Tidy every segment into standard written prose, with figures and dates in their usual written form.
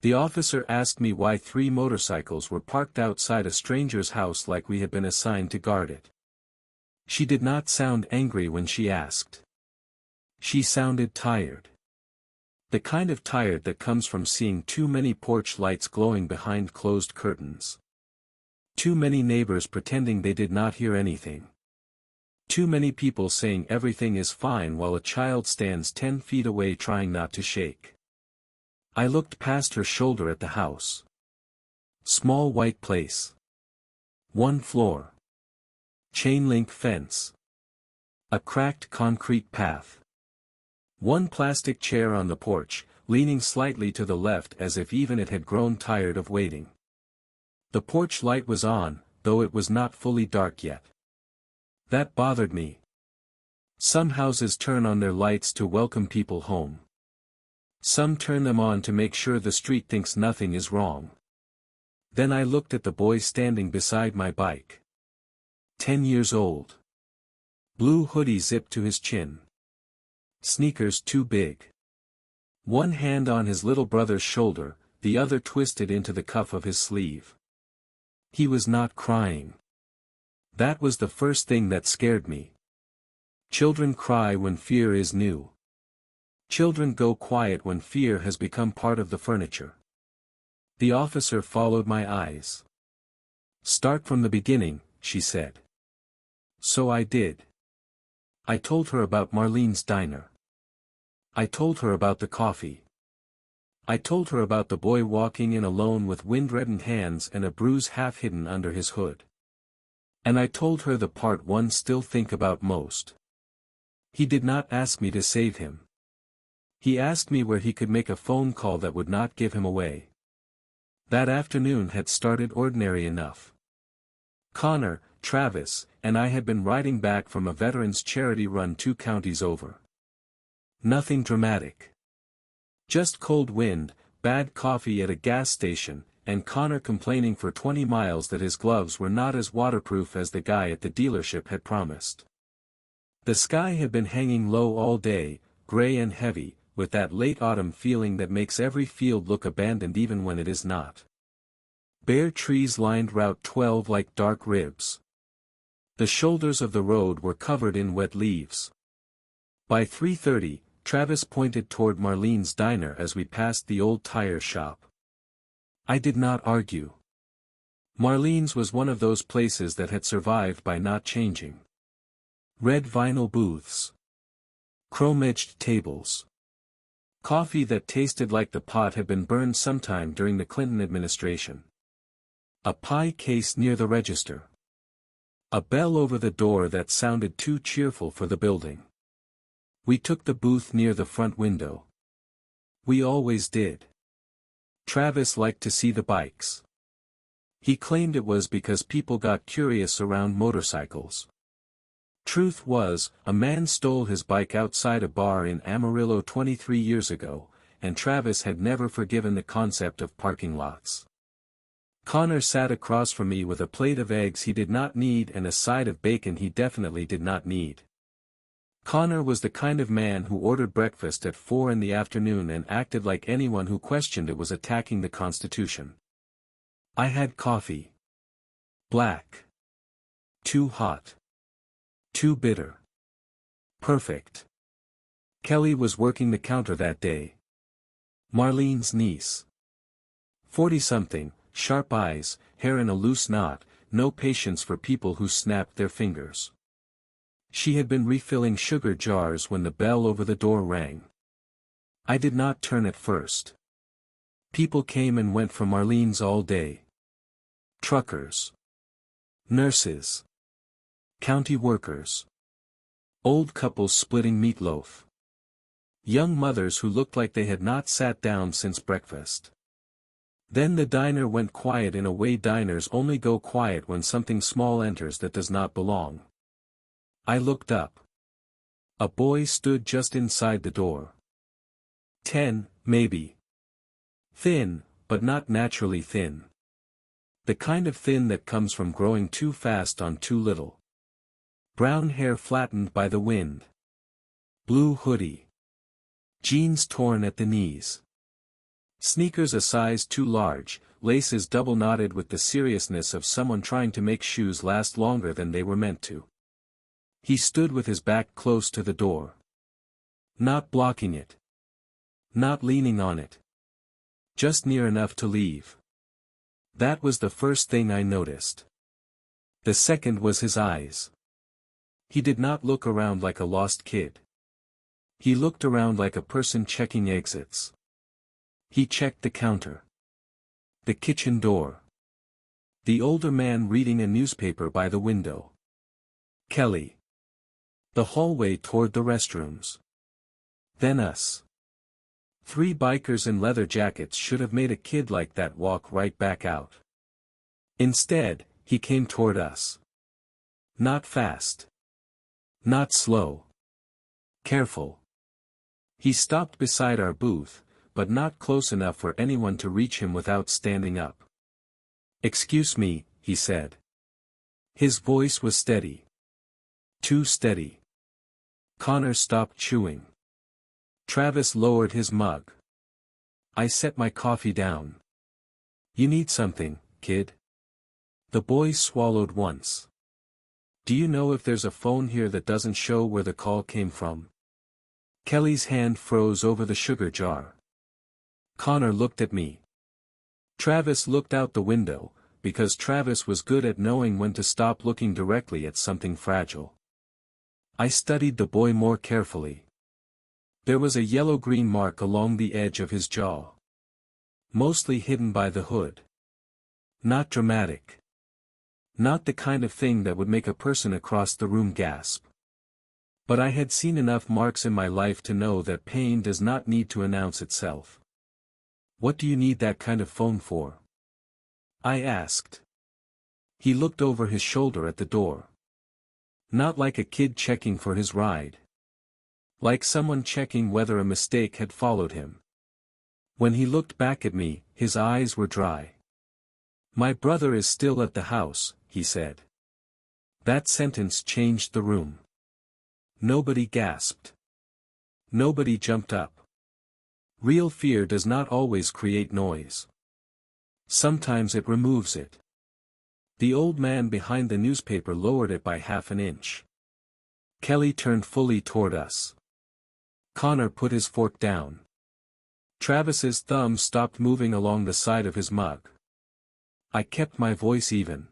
The officer asked me why 3 motorcycles were parked outside a stranger's house like we had been assigned to guard it. She did not sound angry when she asked. She sounded tired. The kind of tired that comes from seeing too many porch lights glowing behind closed curtains. Too many neighbors pretending they did not hear anything. Too many people saying everything is fine while a child stands 10 feet away trying not to shake. I looked past her shoulder at the house. Small white place. 1 floor. Chain link fence. A cracked concrete path. 1 plastic chair on the porch, leaning slightly to the left as if even it had grown tired of waiting. The porch light was on, though it was not fully dark yet. That bothered me. Some houses turn on their lights to welcome people home. Some turn them on to make sure the street thinks nothing is wrong. Then I looked at the boy standing beside my bike. 10 years old. Blue hoodie zipped to his chin. Sneakers too big. 1 hand on his little brother's shoulder, the other twisted into the cuff of his sleeve. He was not crying. That was the first thing that scared me. Children cry when fear is new. Children go quiet when fear has become part of the furniture. The officer followed my eyes. "Start from the beginning," she said. So I did. I told her about Marlene's diner. I told her about the coffee. I told her about the boy walking in alone with wind-reddened hands and a bruise half hidden under his hood. And I told her the part one still think about most. He did not ask me to save him. He asked me where he could make a phone call that would not give him away. That afternoon had started ordinary enough. Connor, Travis, and I had been riding back from a veterans charity run 2 counties over. Nothing dramatic. Just cold wind, bad coffee at a gas station, and Connor complaining for 20 miles that his gloves were not as waterproof as the guy at the dealership had promised. The sky had been hanging low all day, gray and heavy, with that late autumn feeling that makes every field look abandoned even when it is not. Bare trees lined Route 12 like dark ribs. The shoulders of the road were covered in wet leaves. By 3:30, Travis pointed toward Marlene's diner as we passed the old tire shop. I did not argue. Marlene's was one of those places that had survived by not changing. Red vinyl booths. Chrome-edged tables. Coffee that tasted like the pot had been burned sometime during the Clinton administration. A pie case near the register. A bell over the door that sounded too cheerful for the building. We took the booth near the front window. We always did. Travis liked to see the bikes. He claimed it was because people got curious around motorcycles. Truth was, a man stole his bike outside a bar in Amarillo 23 years ago, and Travis had never forgiven the concept of parking lots. Connor sat across from me with a plate of eggs he did not need and a side of bacon he definitely did not need. Connor was the kind of man who ordered breakfast at 4 in the afternoon and acted like anyone who questioned it was attacking the Constitution. I had coffee. Black. Too hot. Too bitter. Perfect. Kelly was working the counter that day. Marlene's niece. 40-something, sharp eyes, hair in a loose knot, no patience for people who snapped their fingers. She had been refilling sugar jars when the bell over the door rang. I did not turn at first. People came and went from Marlene's all day. Truckers. Nurses. County workers. Old couples splitting meatloaf. Young mothers who looked like they had not sat down since breakfast. Then the diner went quiet in a way diners only go quiet when something small enters that does not belong. I looked up. A boy stood just inside the door. 10, maybe. Thin, but not naturally thin. The kind of thin that comes from growing too fast on too little. Brown hair flattened by the wind. Blue hoodie. Jeans torn at the knees. Sneakers a size too large, laces double knotted with the seriousness of someone trying to make shoes last longer than they were meant to. He stood with his back close to the door. Not blocking it. Not leaning on it. Just near enough to leave. That was the first thing I noticed. The second was his eyes. He did not look around like a lost kid. He looked around like a person checking exits. He checked the counter. The kitchen door. The older man reading a newspaper by the window. Kelly. The hallway toward the restrooms. Then us. 3 bikers in leather jackets should have made a kid like that walk right back out. Instead, he came toward us. Not fast. Not slow. Careful. He stopped beside our booth, but not close enough for anyone to reach him without standing up. "Excuse me," he said. His voice was steady. Too steady. Connor stopped chewing. Travis lowered his mug. I set my coffee down. "You need something, kid?" The boy swallowed once. "Do you know if there's a phone here that doesn't show where the call came from?" Kelly's hand froze over the sugar jar. Connor looked at me. Travis looked out the window, because Travis was good at knowing when to stop looking directly at something fragile. I studied the boy more carefully. There was a yellow-green mark along the edge of his jaw. Mostly hidden by the hood. Not dramatic. Not the kind of thing that would make a person across the room gasp. But I had seen enough marks in my life to know that pain does not need to announce itself. "What do you need that kind of phone for?" I asked. He looked over his shoulder at the door. Not like a kid checking for his ride. Like someone checking whether a mistake had followed him. When he looked back at me, his eyes were dry. "My brother is still at the house," he said. That sentence changed the room. Nobody gasped. Nobody jumped up. Real fear does not always create noise. Sometimes it removes it. The old man behind the newspaper lowered it by half an inch. Kelly turned fully toward us. Connor put his fork down. Travis's thumb stopped moving along the side of his mug. I kept my voice even.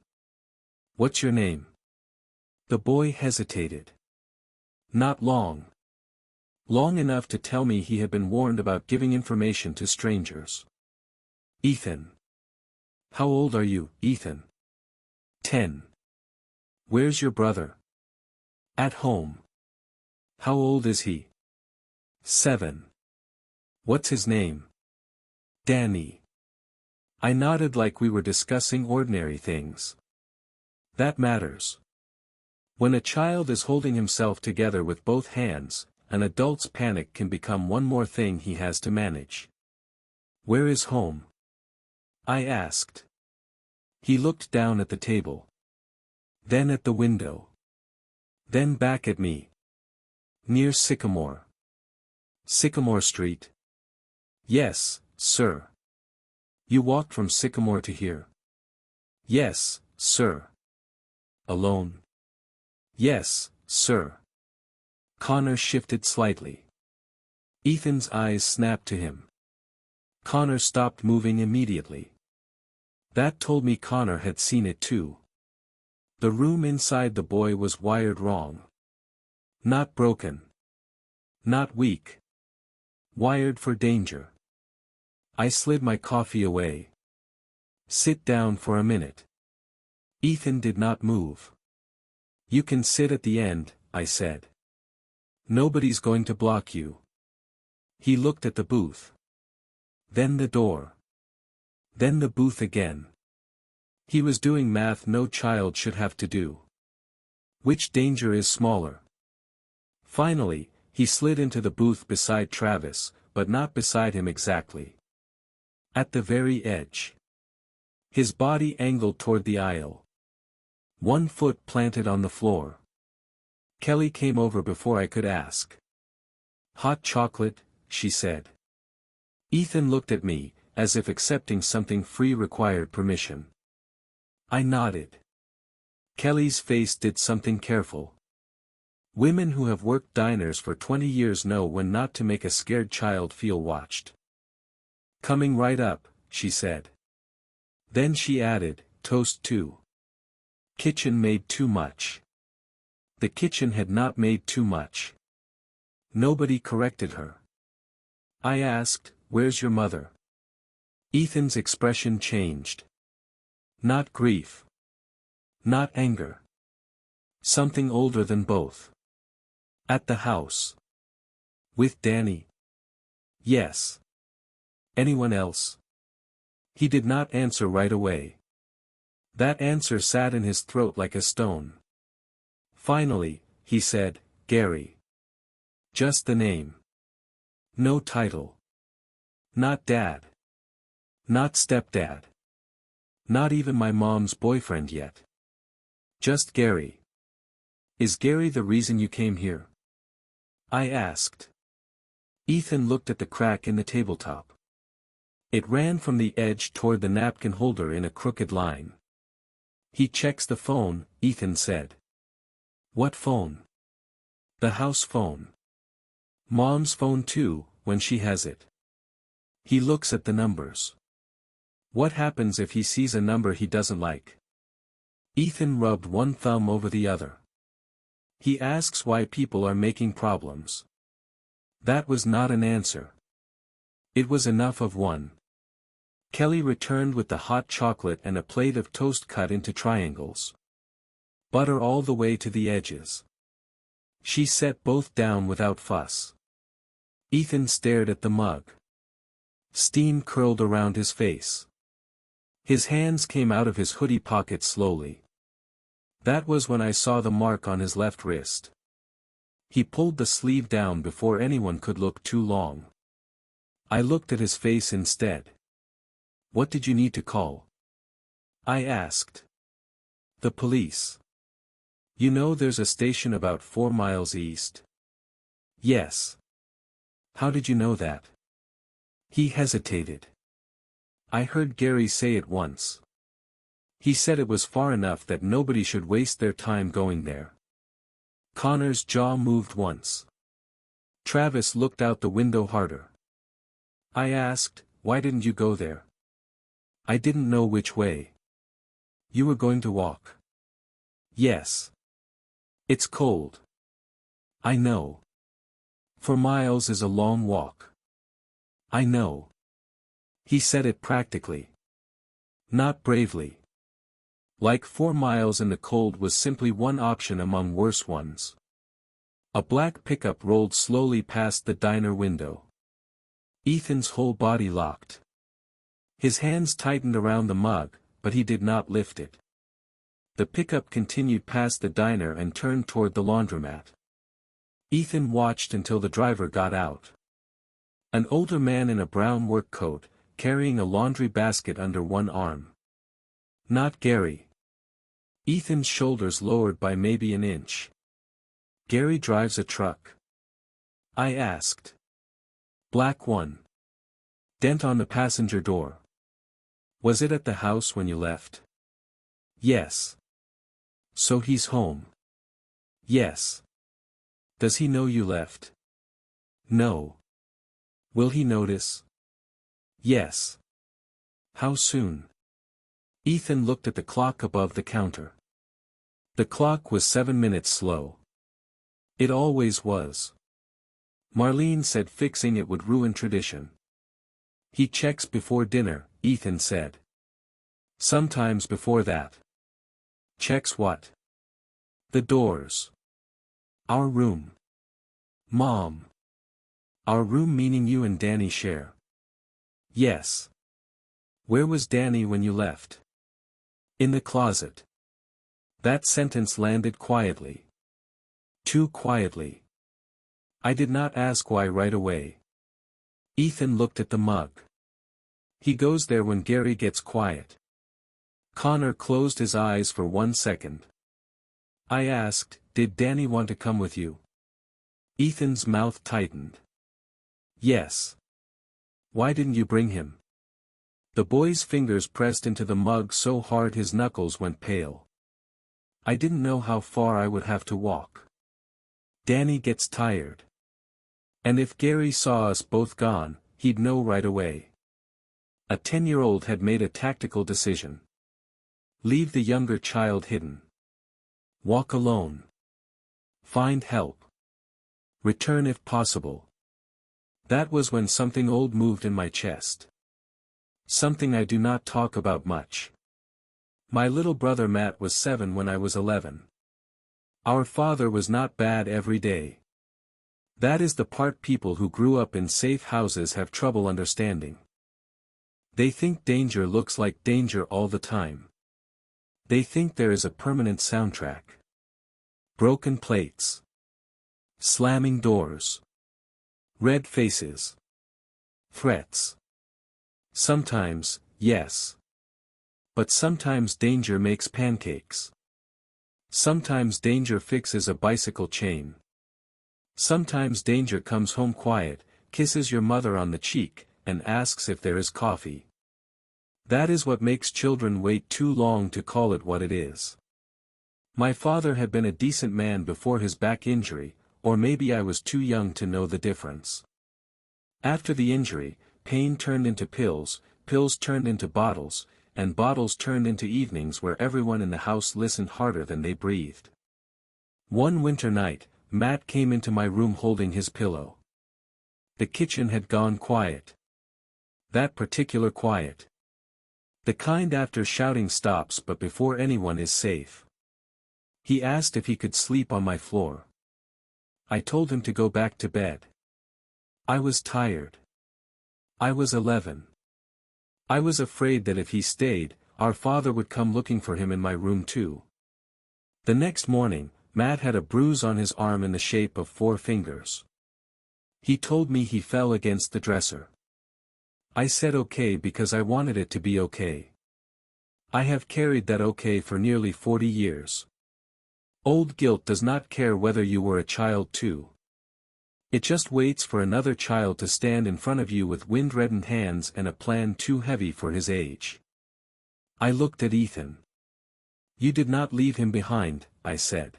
"What's your name?" The boy hesitated. Not long. Long enough to tell me he had been warned about giving information to strangers. "Ethan." "How old are you, Ethan?" 10. "Where's your brother?" "At home." "How old is he?" 7. "What's his name?" "Danny." I nodded like we were discussing ordinary things. That matters. When a child is holding himself together with both hands, an adult's panic can become one more thing he has to manage. "Where is home?" I asked. He looked down at the table. Then at the window. Then back at me. "Near Sycamore." "Sycamore Street?" "Yes, sir." "You walked from Sycamore to here?" "Yes, sir." "Alone?" "Yes, sir." Connor shifted slightly. Ethan's eyes snapped to him. Connor stopped moving immediately. That told me Connor had seen it too. The room inside the boy was wired wrong. Not broken. Not weak. Wired for danger. I slid my coffee away. "Sit down for a minute." Ethan did not move. "You can sit at the end," I said. "Nobody's going to block you." He looked at the booth. Then the door. Then the booth again. He was doing math no child should have to do. Which danger is smaller? Finally, he slid into the booth beside Travis, but not beside him exactly. At the very edge. His body angled toward the aisle. One foot planted on the floor. Kelly came over before I could ask. "Hot chocolate," she said. Ethan looked at me, as if accepting something free required permission. I nodded. Kelly's face did something careful. Women who have worked diners for 20 years know when not to make a scared child feel watched. Coming right up, she said. Then she added, toast too. Kitchen made too much. The kitchen had not made too much. Nobody corrected her. I asked, where's your mother? Ethan's expression changed. Not grief. Not anger. Something older than both. At the house. With Danny. Yes. Anyone else? He did not answer right away. That answer sat in his throat like a stone. Finally, he said, Gary. Just the name. No title. Not dad. Not stepdad. Not even my mom's boyfriend yet. Just Gary. Is Gary the reason you came here? I asked. Ethan looked at the crack in the tabletop. It ran from the edge toward the napkin holder in a crooked line. He checks the phone, Ethan said. What phone? The house phone. Mom's phone too, when she has it. He looks at the numbers. What happens if he sees a number he doesn't like? Ethan rubbed one thumb over the other. He asks why people are making problems. That was not an answer. It was enough of one. Kelly returned with the hot chocolate and a plate of toast cut into triangles. Butter all the way to the edges. She set both down without fuss. Ethan stared at the mug. Steam curled around his face. His hands came out of his hoodie pocket slowly. That was when I saw the mark on his left wrist. He pulled the sleeve down before anyone could look too long. I looked at his face instead. What did you need to call? I asked. The police. You know there's a station about 4 miles east. Yes. How did you know that? He hesitated. I heard Gary say it once. He said it was far enough that nobody should waste their time going there. Connor's jaw moved once. Travis looked out the window harder. I asked, why didn't you go there? I didn't know which way. You were going to walk. Yes. It's cold. I know. 4 miles is a long walk. I know. He said it practically. Not bravely. Like 4 miles in the cold was simply one option among worse ones. A black pickup rolled slowly past the diner window. Ethan's whole body locked. His hands tightened around the mug, but he did not lift it. The pickup continued past the diner and turned toward the laundromat. Ethan watched until the driver got out. An older man in a brown work coat, carrying a laundry basket under one arm. Not Gary. Ethan's shoulders lowered by maybe an inch. Gary drives a truck. I asked. Black one. Dent on the passenger door. Was it at the house when you left? Yes. So he's home. Yes. Does he know you left? No. Will he notice? Yes. How soon? Ethan looked at the clock above the counter. The clock was 7 minutes slow. It always was. Marlene said fixing it would ruin tradition. He checks before dinner, Ethan said. Sometimes before that. Checks what? The doors. Our room. Mom. Our room meaning you and Danny share. Yes. Where was Danny when you left? In the closet. That sentence landed quietly. Too quietly. I did not ask why right away. Ethan looked at the mug. He goes there when Gary gets quiet. Connor closed his eyes for 1 second. I asked, did Danny want to come with you? Ethan's mouth tightened. Yes. Why didn't you bring him? The boy's fingers pressed into the mug so hard his knuckles went pale. I didn't know how far I would have to walk. Danny gets tired. And if Gary saw us both gone, he'd know right away. A 10-year-old had made a tactical decision. Leave the younger child hidden. Walk alone. Find help. Return if possible. That was when something old moved in my chest. Something I do not talk about much. My little brother Matt was 7 when I was 11. Our father was not bad every day. That is the part people who grew up in safe houses have trouble understanding. They think danger looks like danger all the time. They think there is a permanent soundtrack. Broken plates. Slamming doors. Red faces. Threats. Sometimes, yes. But sometimes danger makes pancakes. Sometimes danger fixes a bicycle chain. Sometimes danger comes home quiet, kisses your mother on the cheek, and asks if there is coffee. That is what makes children wait too long to call it what it is. My father had been a decent man before his back injury, or maybe I was too young to know the difference. After the injury, pain turned into pills, pills turned into bottles, and bottles turned into evenings where everyone in the house listened harder than they breathed. One winter night, Matt came into my room holding his pillow. The kitchen had gone quiet. That particular quiet. The kind after shouting stops but before anyone is safe. He asked if he could sleep on my floor. I told him to go back to bed. I was tired. I was 11. I was afraid that if he stayed, our father would come looking for him in my room too. The next morning, Matt had a bruise on his arm in the shape of 4 fingers. He told me he fell against the dresser. I said okay because I wanted it to be okay. I have carried that okay for nearly 40 years. Old guilt does not care whether you were a child too. It just waits for another child to stand in front of you with wind-reddened hands and a plan too heavy for his age. I looked at Ethan. You did not leave him behind, I said.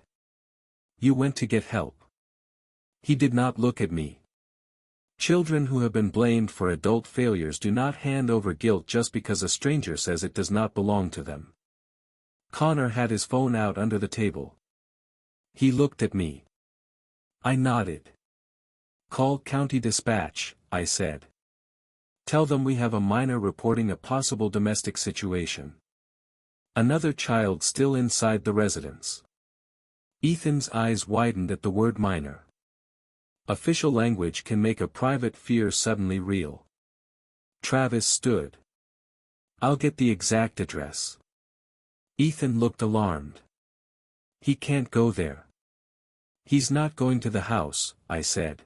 You went to get help. He did not look at me. Children who have been blamed for adult failures do not hand over guilt just because a stranger says it does not belong to them. Connor had his phone out under the table. He looked at me. I nodded. Call County Dispatch, I said. Tell them we have a minor reporting a possible domestic situation. Another child still inside the residence. Ethan's eyes widened at the word minor. Official language can make a private fear suddenly real. Travis stood. I'll get the exact address. Ethan looked alarmed. He can't go there. He's not going to the house, I said.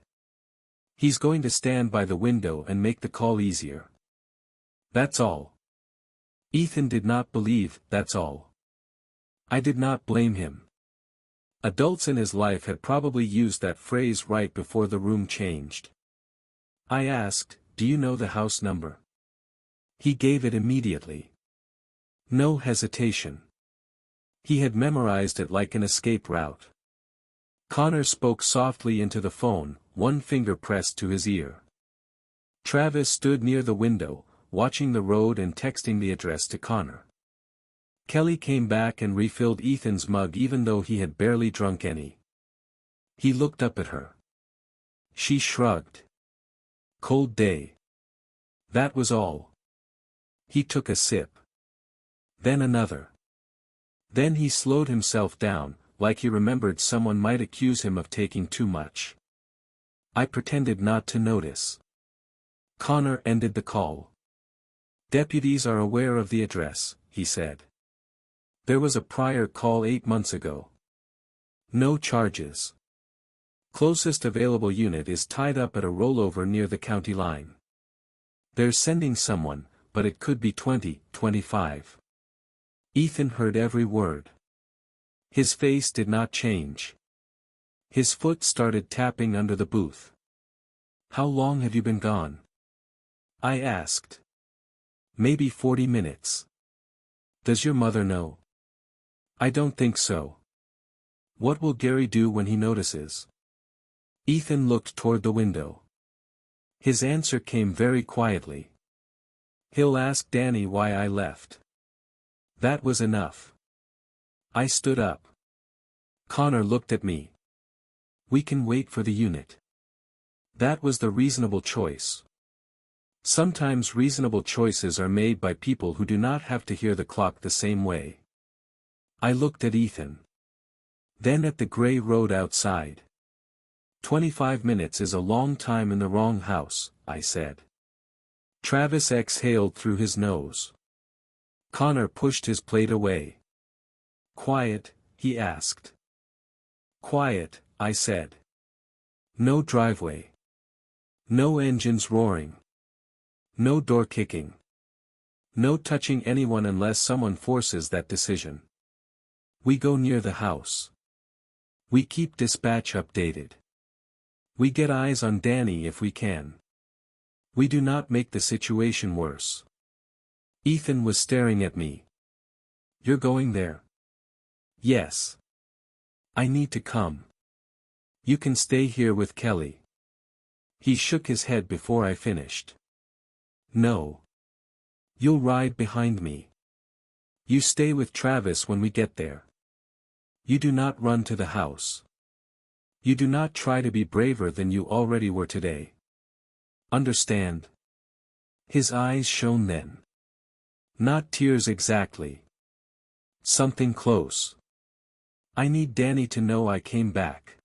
He's going to stand by the window and make the call easier. That's all. Ethan did not believe that's all. I did not blame him. Adults in his life had probably used that phrase right before the room changed. I asked, do you know the house number? He gave it immediately. No hesitation. He had memorized it like an escape route. Connor spoke softly into the phone, one finger pressed to his ear. Travis stood near the window, watching the road and texting the address to Connor. Kelly came back and refilled Ethan's mug even though he had barely drunk any. He looked up at her. She shrugged. Cold day. That was all. He took a sip. Then another. Then he slowed himself down, like he remembered someone might accuse him of taking too much. I pretended not to notice. Connor ended the call. Deputies are aware of the address, he said. There was a prior call 8 months ago. No charges. Closest available unit is tied up at a rollover near the county line. They're sending someone, but it could be 20, 25. Ethan heard every word. His face did not change. His foot started tapping under the booth. How long have you been gone? I asked. Maybe 40 minutes. Does your mother know? I don't think so. What will Gary do when he notices? Ethan looked toward the window. His answer came very quietly. He'll ask Danny why I left. That was enough. I stood up. Connor looked at me. We can wait for the unit. That was the reasonable choice. Sometimes reasonable choices are made by people who do not have to hear the clock the same way. I looked at Ethan. Then at the gray road outside. 25 minutes is a long time in the wrong house, I said. Travis exhaled through his nose. Connor pushed his plate away. Quiet, he asked. Quiet, I said. No driveway. No engines roaring. No door kicking. No touching anyone unless someone forces that decision. We go near the house. We keep dispatch updated. We get eyes on Danny if we can. We do not make the situation worse. Ethan was staring at me. You're going there? Yes. I need to come. You can stay here with Kelly. He shook his head before I finished. No. You'll ride behind me. You stay with Travis when we get there. You do not run to the house. You do not try to be braver than you already were today. Understand? His eyes shone then. Not tears exactly. Something close. I need Danny to know I came back.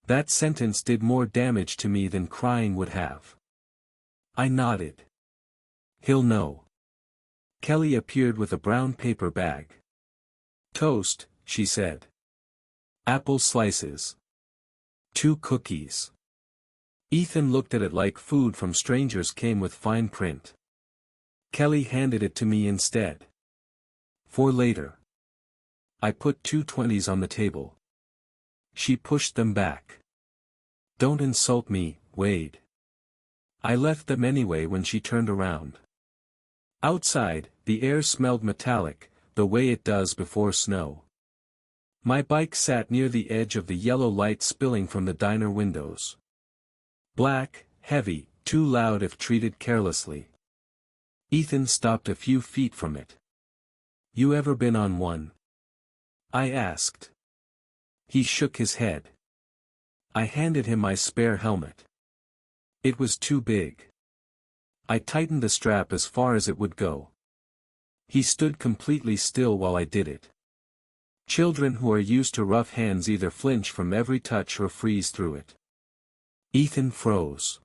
That sentence did more damage to me than crying would have. I nodded. He'll know. Kelly appeared with a brown paper bag. Toast, she said. Apple slices. 2 cookies. Ethan looked at it like food from strangers came with fine print. Kelly handed it to me instead. For later. I put 2 20s on the table. She pushed them back. Don't insult me, Wade. I left them anyway when she turned around. Outside, the air smelled metallic, the way it does before snow. My bike sat near the edge of the yellow light spilling from the diner windows. Black, heavy, too loud if treated carelessly. Ethan stopped a few feet from it. You ever been on one? I asked. He shook his head. I handed him my spare helmet. It was too big. I tightened the strap as far as it would go. He stood completely still while I did it. Children who are used to rough hands either flinch from every touch or freeze through it. Ethan froze.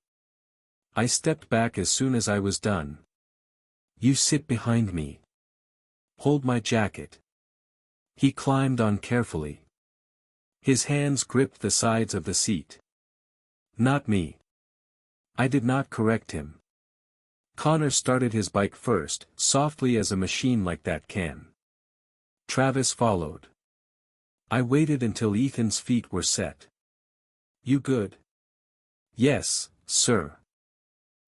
I stepped back as soon as I was done. You sit behind me. Hold my jacket. He climbed on carefully. His hands gripped the sides of the seat. Not me. I did not correct him. Connor started his bike first, softly as a machine like that can. Travis followed. I waited until Ethan's feet were set. You good? Yes, sir.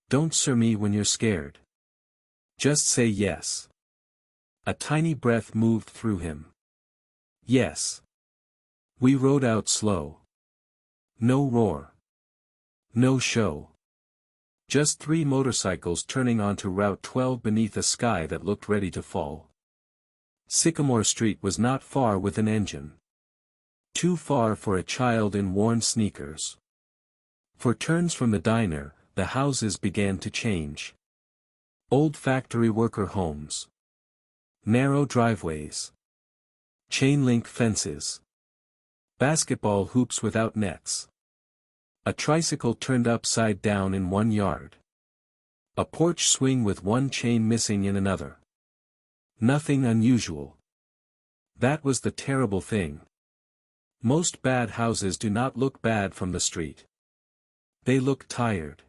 Don't sir me when you're scared. Just say yes. A tiny breath moved through him. Yes. We rode out slow. No roar. No show. Just 3 motorcycles turning onto Route 12 beneath a sky that looked ready to fall. Sycamore Street was not far with an engine. Too far for a child in worn sneakers. For turns from the diner, the houses began to change. Old factory worker homes. Narrow driveways. Chain-link fences. Basketball hoops without nets. A tricycle turned upside down in one yard. A porch swing with one chain missing in another. Nothing unusual. That was the terrible thing. Most bad houses do not look bad from the street. They look tired.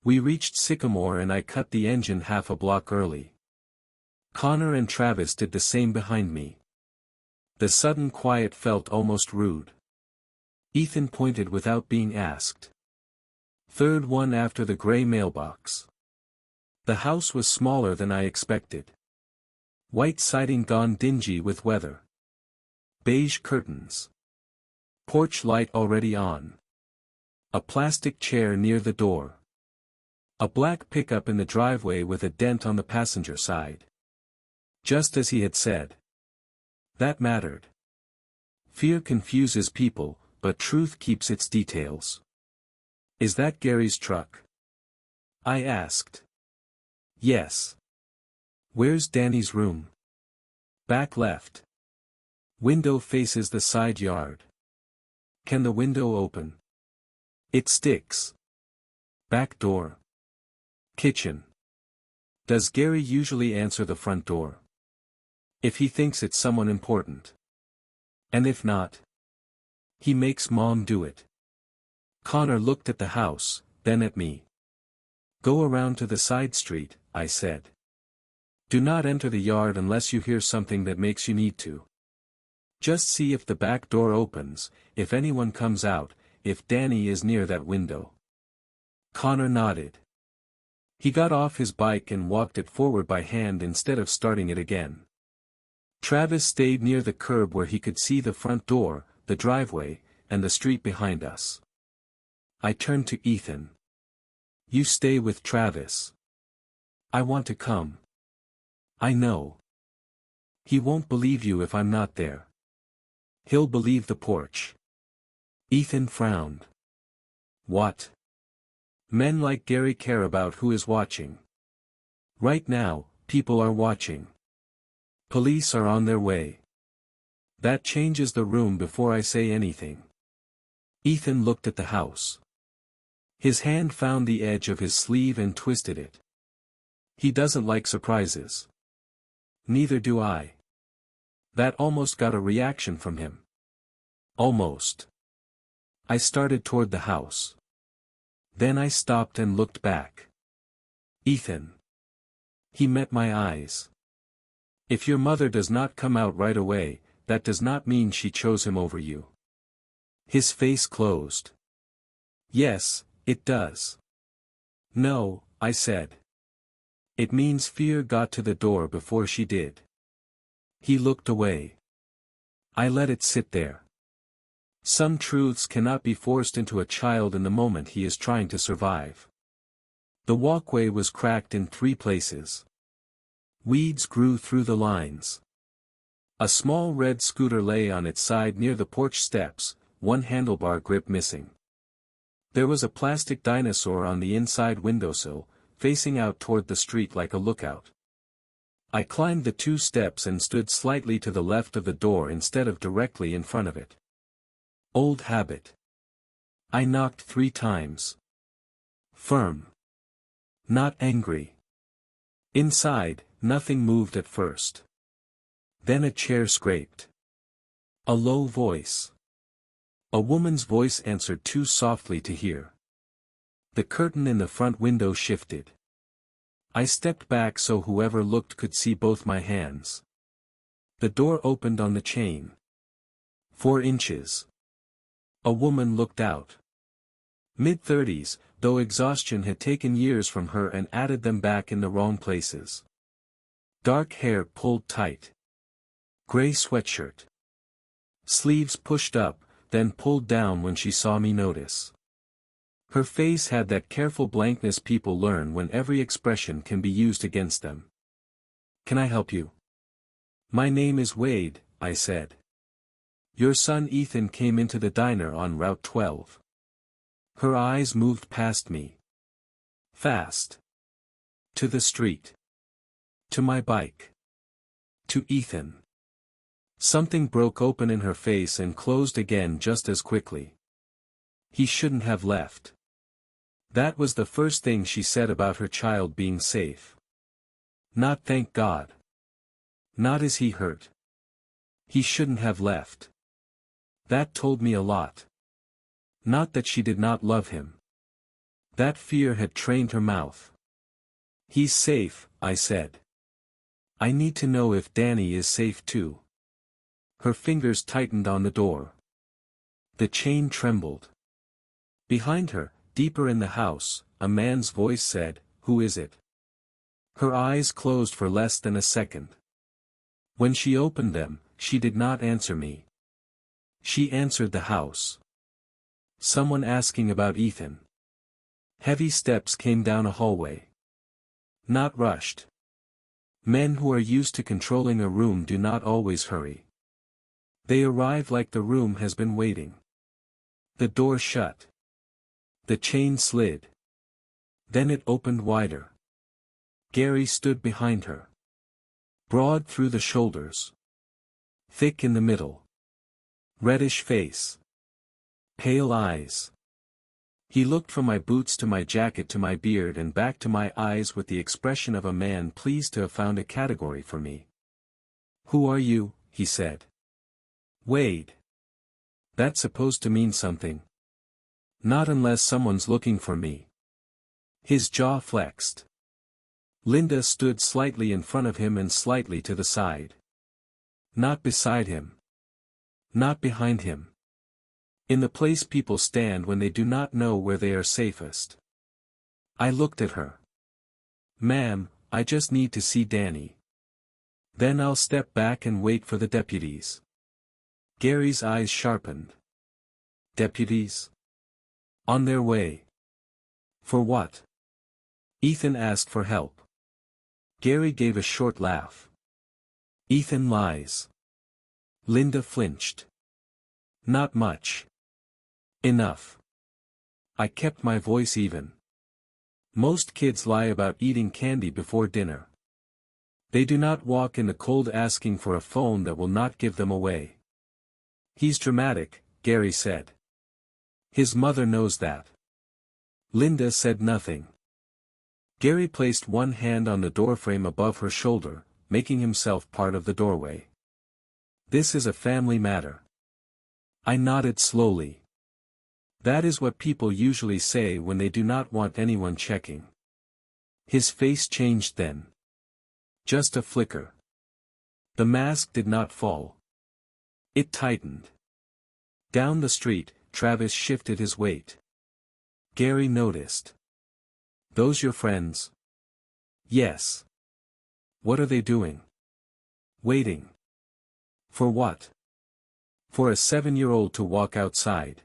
We reached Sycamore and I cut the engine half a block early. Connor and Travis did the same behind me. The sudden quiet felt almost rude. Ethan pointed without being asked. Third one after the gray mailbox. The house was smaller than I expected. White siding gone dingy with weather. Beige curtains. Porch light already on. A plastic chair near the door. A black pickup in the driveway with a dent on the passenger side. Just as he had said. That mattered. Fear confuses people, but truth keeps its details. Is that Gary's truck? I asked. Yes. Where's Danny's room? Back left. Window faces the side yard. Can the window open? It sticks. Back door. Kitchen. Does Gary usually answer the front door? If he thinks it's someone important. And if not? He makes Mom do it. Connor looked at the house, then at me. Go around to the side street, I said. Do not enter the yard unless you hear something that makes you need to. Just see if the back door opens, if anyone comes out, if Danny is near that window. Connor nodded. He got off his bike and walked it forward by hand instead of starting it again. Travis stayed near the curb where he could see the front door, the driveway, and the street behind us. I turned to Ethan. You stay with Travis. I want to come. I know. He won't believe you if I'm not there. He'll believe the porch. Ethan frowned. What? Men like Gary care about who is watching. Right now, people are watching. Police are on their way. That changes the room before I say anything. Ethan looked at the house. His hand found the edge of his sleeve and twisted it. He doesn't like surprises. Neither do I. That almost got a reaction from him. Almost. I started toward the house. Then I stopped and looked back. Ethan. He met my eyes. If your mother does not come out right away, that does not mean she chose him over you. His face closed. Yes, it does. No, I said. It means fear got to the door before she did. He looked away. I let it sit there. Some truths cannot be forced into a child in the moment he is trying to survive. The walkway was cracked in 3 places. Weeds grew through the lines. A small red scooter lay on its side near the porch steps, one handlebar grip missing. There was a plastic dinosaur on the inside windowsill, facing out toward the street like a lookout. I climbed the 2 steps and stood slightly to the left of the door instead of directly in front of it. Old habit. I knocked 3 times. Firm. Not angry. Inside, nothing moved at first. Then a chair scraped. A low voice. A woman's voice answered too softly to hear. The curtain in the front window shifted. I stepped back so whoever looked could see both my hands. The door opened on the chain. 4 inches. A woman looked out. Mid-30s, though exhaustion had taken years from her and added them back in the wrong places. Dark hair pulled tight. Gray sweatshirt. Sleeves pushed up, then pulled down when she saw me notice. Her face had that careful blankness people learn when every expression can be used against them. Can I help you? My name is Wade, I said. Your son Ethan came into the diner on Route 12. Her eyes moved past me. Fast. To the street. To my bike. To Ethan. Something broke open in her face and closed again just as quickly. He shouldn't have left. That was the first thing she said about her child being safe. Not thank God. Not is he hurt. He shouldn't have left. That told me a lot. Not that she did not love him. That fear had trained her mouth. He's safe, I said. I need to know if Danny is safe too. Her fingers tightened on the door. The chain trembled. Behind her, deeper in the house, a man's voice said, "Who is it?" Her eyes closed for less than a second. When she opened them, she did not answer me. She answered the house. Someone asking about Ethan. Heavy steps came down a hallway. Not rushed. Men who are used to controlling a room do not always hurry. They arrive like the room has been waiting. The door shut. The chain slid. Then it opened wider. Gary stood behind her. Broad through the shoulders. Thick in the middle. Reddish face. Pale eyes. He looked from my boots to my jacket to my beard and back to my eyes with the expression of a man pleased to have found a category for me. "Who are you?" he said. "Wade." That's supposed to mean something. Not unless someone's looking for me. His jaw flexed. Linda stood slightly in front of him and slightly to the side. Not beside him. Not behind him. In the place people stand when they do not know where they are safest. I looked at her. "Ma'am, I just need to see Danny. Then I'll step back and wait for the deputies." Gary's eyes sharpened. "Deputies? On their way. For what?" "Ethan asked for help." Gary gave a short laugh. "Ethan lies." Linda flinched. "Not much." "Enough." I kept my voice even. Most kids lie about eating candy before dinner. They do not walk in the cold asking for a phone that will not give them away. "He's dramatic," Gary said. "His mother knows that." Linda said nothing. Gary placed one hand on the doorframe above her shoulder, making himself part of the doorway. "This is a family matter." I nodded slowly. That is what people usually say when they do not want anyone checking. His face changed then. Just a flicker. The mask did not fall. It tightened. Down the street, Travis shifted his weight. Gary noticed. "Those your friends?" "Yes." "What are they doing?" "Waiting." "For what?" "For a 7-year-old to walk outside."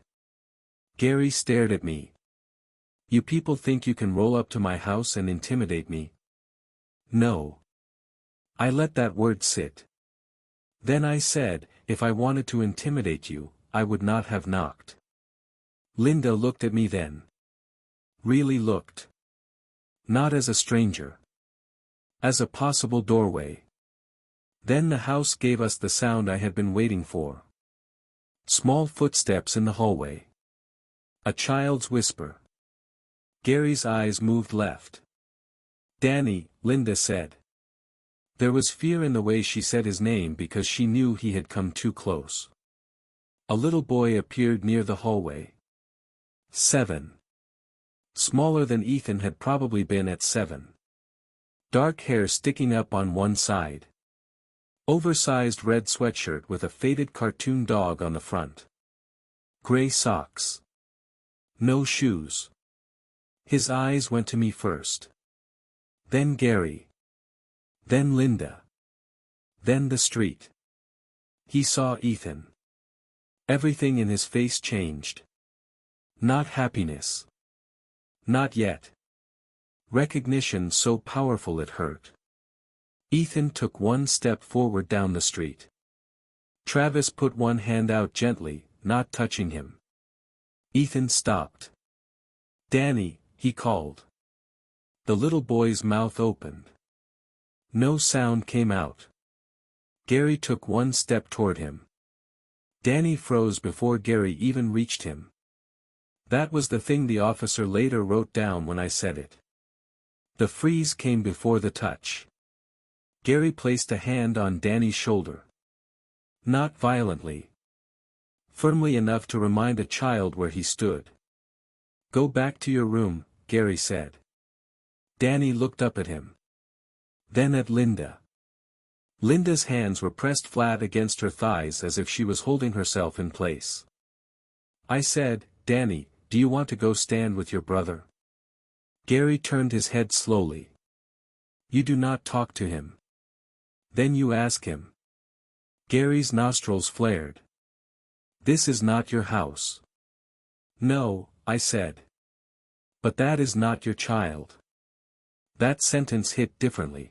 Gary stared at me. "You people think you can roll up to my house and intimidate me?" "No." I let that word sit. Then I said, "If I wanted to intimidate you, I would not have knocked." Linda looked at me then. Really looked. Not as a stranger. As a possible doorway. Then the house gave us the sound I had been waiting for. Small footsteps in the hallway. A child's whisper. Gary's eyes moved left. "Danny," Linda said. There was fear in the way she said his name because she knew he had come too close. A little boy appeared near the hallway. 7. Smaller than Ethan had probably been at 7. Dark hair sticking up on one side. Oversized red sweatshirt with a faded cartoon dog on the front. Gray socks. No shoes. His eyes went to me first. Then Gary. Then Linda. Then the street. He saw Ethan. Everything in his face changed. Not happiness. Not yet. Recognition so powerful it hurt. Ethan took one step forward down the street. Travis put one hand out gently, not touching him. Ethan stopped. "Danny," he called. The little boy's mouth opened. No sound came out. Gary took one step toward him. Danny froze before Gary even reached him. That was the thing the officer later wrote down when I said it. The freeze came before the touch. Gary placed a hand on Danny's shoulder. Not violently. Firmly enough to remind a child where he stood. "Go back to your room," Gary said. Danny looked up at him. Then at Linda. Linda's hands were pressed flat against her thighs as if she was holding herself in place. I said, "Danny, do you want to go stand with your brother?" Gary turned his head slowly. You do not talk to him. Then you ask him. Gary's nostrils flared. This is not your house. No, I said. But that is not your child. That sentence hit differently.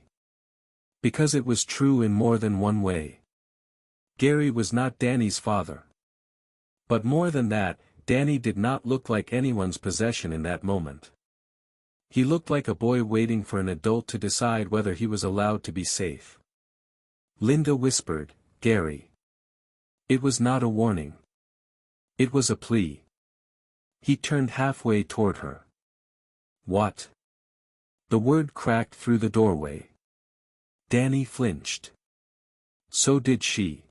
Because it was true in more than one way. Gary was not Danny's father. But more than that, Danny did not look like anyone's possession in that moment. He looked like a boy waiting for an adult to decide whether he was allowed to be safe. Linda whispered, Gary. It was not a warning. It was a plea. He turned halfway toward her. What? The word cracked through the doorway. Danny flinched. So did she.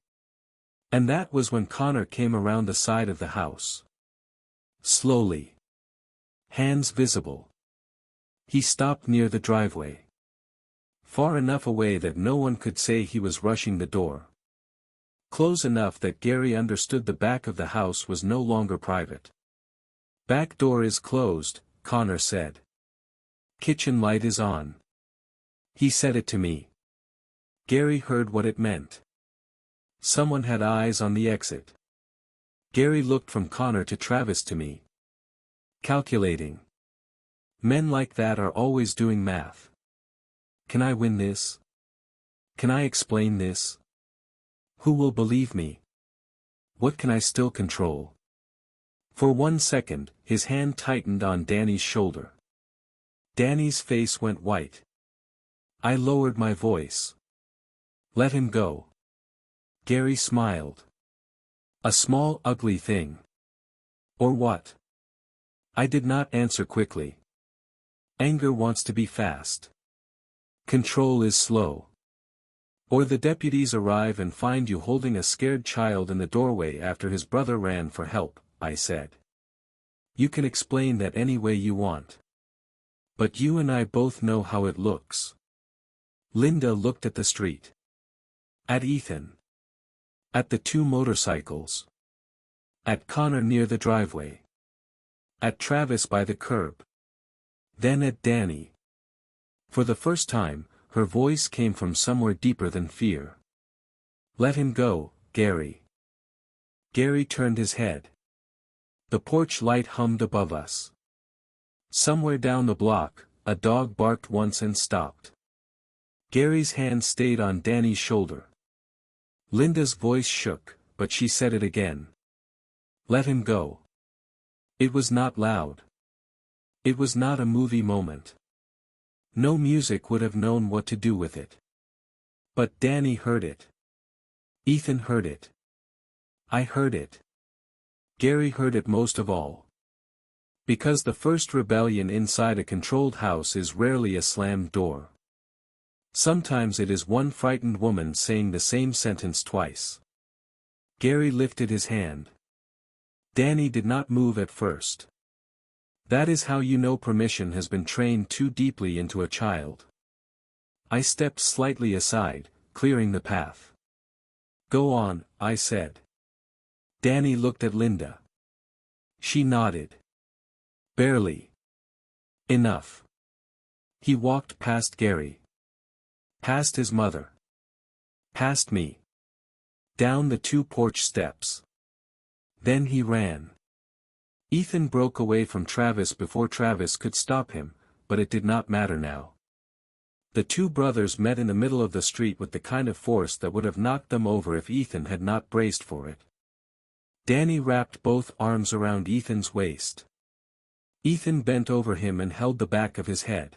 And that was when Connor came around the side of the house. Slowly. Hands visible. He stopped near the driveway. Far enough away that no one could say he was rushing the door. Close enough that Gary understood the back of the house was no longer private. Back door is closed, Connor said. Kitchen light is on. He said it to me. Gary heard what it meant. Someone had eyes on the exit. Gary looked from Connor to Travis to me. Calculating. Men like that are always doing math. Can I win this? Can I explain this? Who will believe me? What can I still control? For 1 second, his hand tightened on Danny's shoulder. Danny's face went white. I lowered my voice. Let him go. Gary smiled. A small ugly thing. Or what? I did not answer quickly. Anger wants to be fast. Control is slow. Or the deputies arrive and find you holding a scared child in the doorway after his brother ran for help, I said. You can explain that any way you want. But you and I both know how it looks. Linda looked at the street. At Ethan. At the 2 motorcycles. At Connor near the driveway. At Travis by the curb. Then at Danny. For the first time, her voice came from somewhere deeper than fear. Let him go, Gary. Gary turned his head. The porch light hummed above us. Somewhere down the block, a dog barked once and stopped. Gary's hand stayed on Danny's shoulder. Linda's voice shook, but she said it again. Let him go. It was not loud. It was not a movie moment. No music would have known what to do with it. But Danny heard it. Ethan heard it. I heard it. Gary heard it most of all. Because the first rebellion inside a controlled house is rarely a slammed door. Sometimes it is one frightened woman saying the same sentence twice. Gary lifted his hand. Danny did not move at first. That is how you know permission has been trained too deeply into a child. I stepped slightly aside, clearing the path. Go on, I said. Danny looked at Linda. She nodded. Barely. Enough. He walked past Gary. Past his mother. Past me. Down the 2 porch steps. Then he ran. Ethan broke away from Travis before Travis could stop him, but it did not matter now. The 2 brothers met in the middle of the street with the kind of force that would have knocked them over if Ethan had not braced for it. Danny wrapped both arms around Ethan's waist. Ethan bent over him and held the back of his head.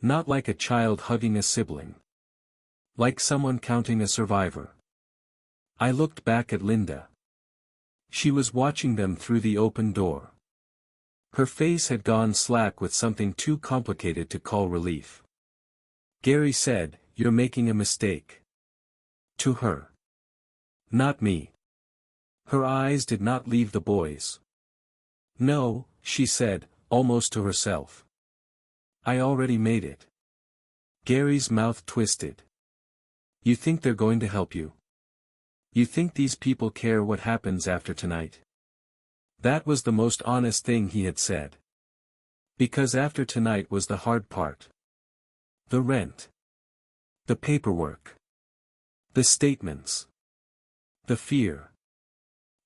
Not like a child hugging a sibling. Like someone counting a survivor. I looked back at Linda. She was watching them through the open door. Her face had gone slack with something too complicated to call relief. Gary said, "You're making a mistake." To her. Not me. Her eyes did not leave the boys. No, she said, almost to herself. I already made it. Gary's mouth twisted. You think they're going to help you? You think these people care what happens after tonight? That was the most honest thing he had said. Because after tonight was the hard part. The rent. The paperwork. The statements. The fear.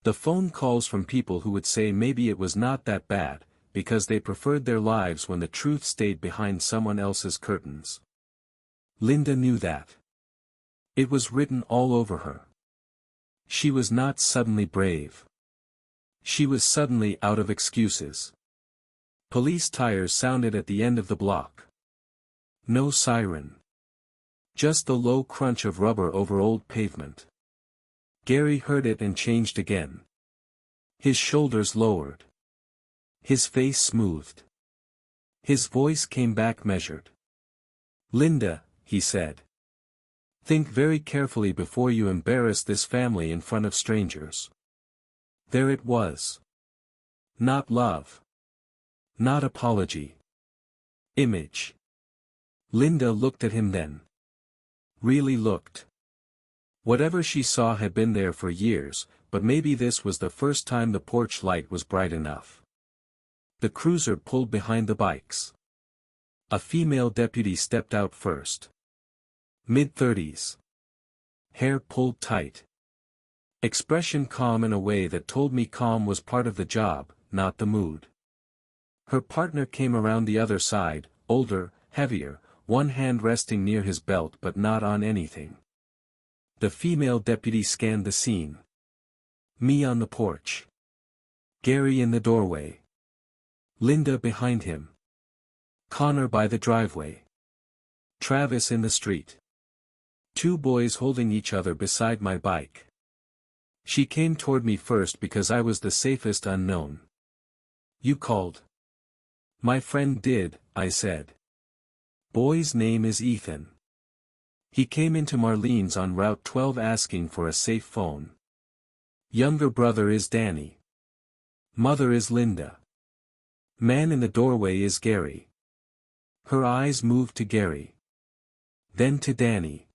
The phone calls from people who would say maybe it was not that bad, because they preferred their lives when the truth stayed behind someone else's curtains. Linda knew that. It was written all over her. She was not suddenly brave. She was suddenly out of excuses. Police tires sounded at the end of the block. No siren. Just the low crunch of rubber over old pavement. Gary heard it and changed again. His shoulders lowered. His face smoothed. His voice came back measured. "Linda," he said. "Think very carefully before you embarrass this family in front of strangers." There it was. Not love. Not apology. Image. Linda looked at him then. Really looked. Whatever she saw had been there for years, but maybe this was the first time the porch light was bright enough. The cruiser pulled behind the bikes. A female deputy stepped out first. Mid-30s. Hair pulled tight. Expression calm in a way that told me calm was part of the job, not the mood. Her partner came around the other side, older, heavier, one hand resting near his belt but not on anything. The female deputy scanned the scene. Me on the porch. Gary in the doorway. Linda behind him. Connor by the driveway. Travis in the street. Two boys holding each other beside my bike. She came toward me first because I was the safest unknown. "You called?" "My friend did," I said. "Boy's name is Ethan. He came into Marlene's on Route 12 asking for a safe phone. Younger brother is Danny. Mother is Linda. Man in the doorway is Gary." Her eyes moved to Gary. Then to Danny.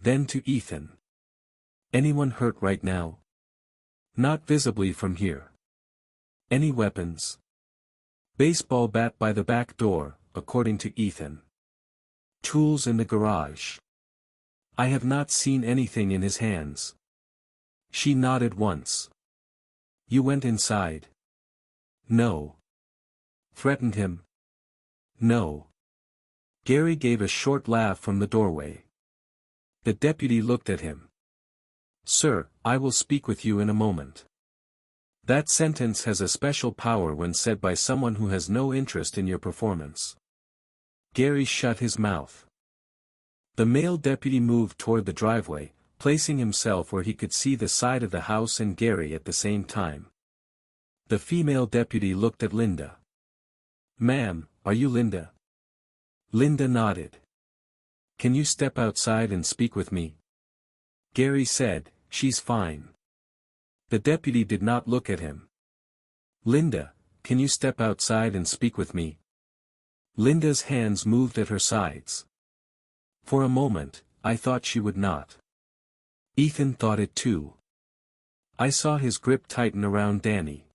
Then to Ethan. "Anyone hurt right now?" "Not visibly from here." "Any weapons?" "Baseball bat by the back door, according to Ethan." "Tools in the garage." "I have not seen anything in his hands." She nodded once. "You went inside?" "No." "Threatened him?" "No." Gary gave a short laugh from the doorway. The deputy looked at him. "Sir, I will speak with you in a moment." That sentence has a special power when said by someone who has no interest in your performance. Gary shut his mouth. The male deputy moved toward the driveway, placing himself where he could see the side of the house and Gary at the same time. The female deputy looked at Linda. "Ma'am, are you Linda?" Linda nodded. "Can you step outside and speak with me?" Gary said, "She's fine." The deputy did not look at him. "Linda, can you step outside and speak with me?" Linda's hands moved at her sides. For a moment, I thought she would not. Ethan thought it too. I saw his grip tighten around Danny.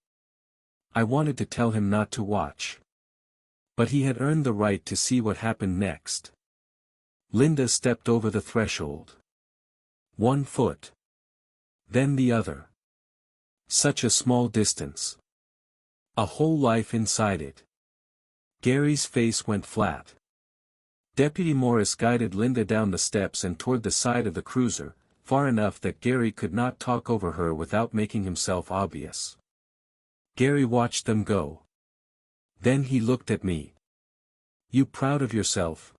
I wanted to tell him not to watch. But he had earned the right to see what happened next. Linda stepped over the threshold. 1 foot. Then the other. Such a small distance. A whole life inside it. Gary's face went flat. Deputy Morris guided Linda down the steps and toward the side of the cruiser, far enough that Gary could not talk over her without making himself obvious. Gary watched them go. Then he looked at me. "You proud of yourself?"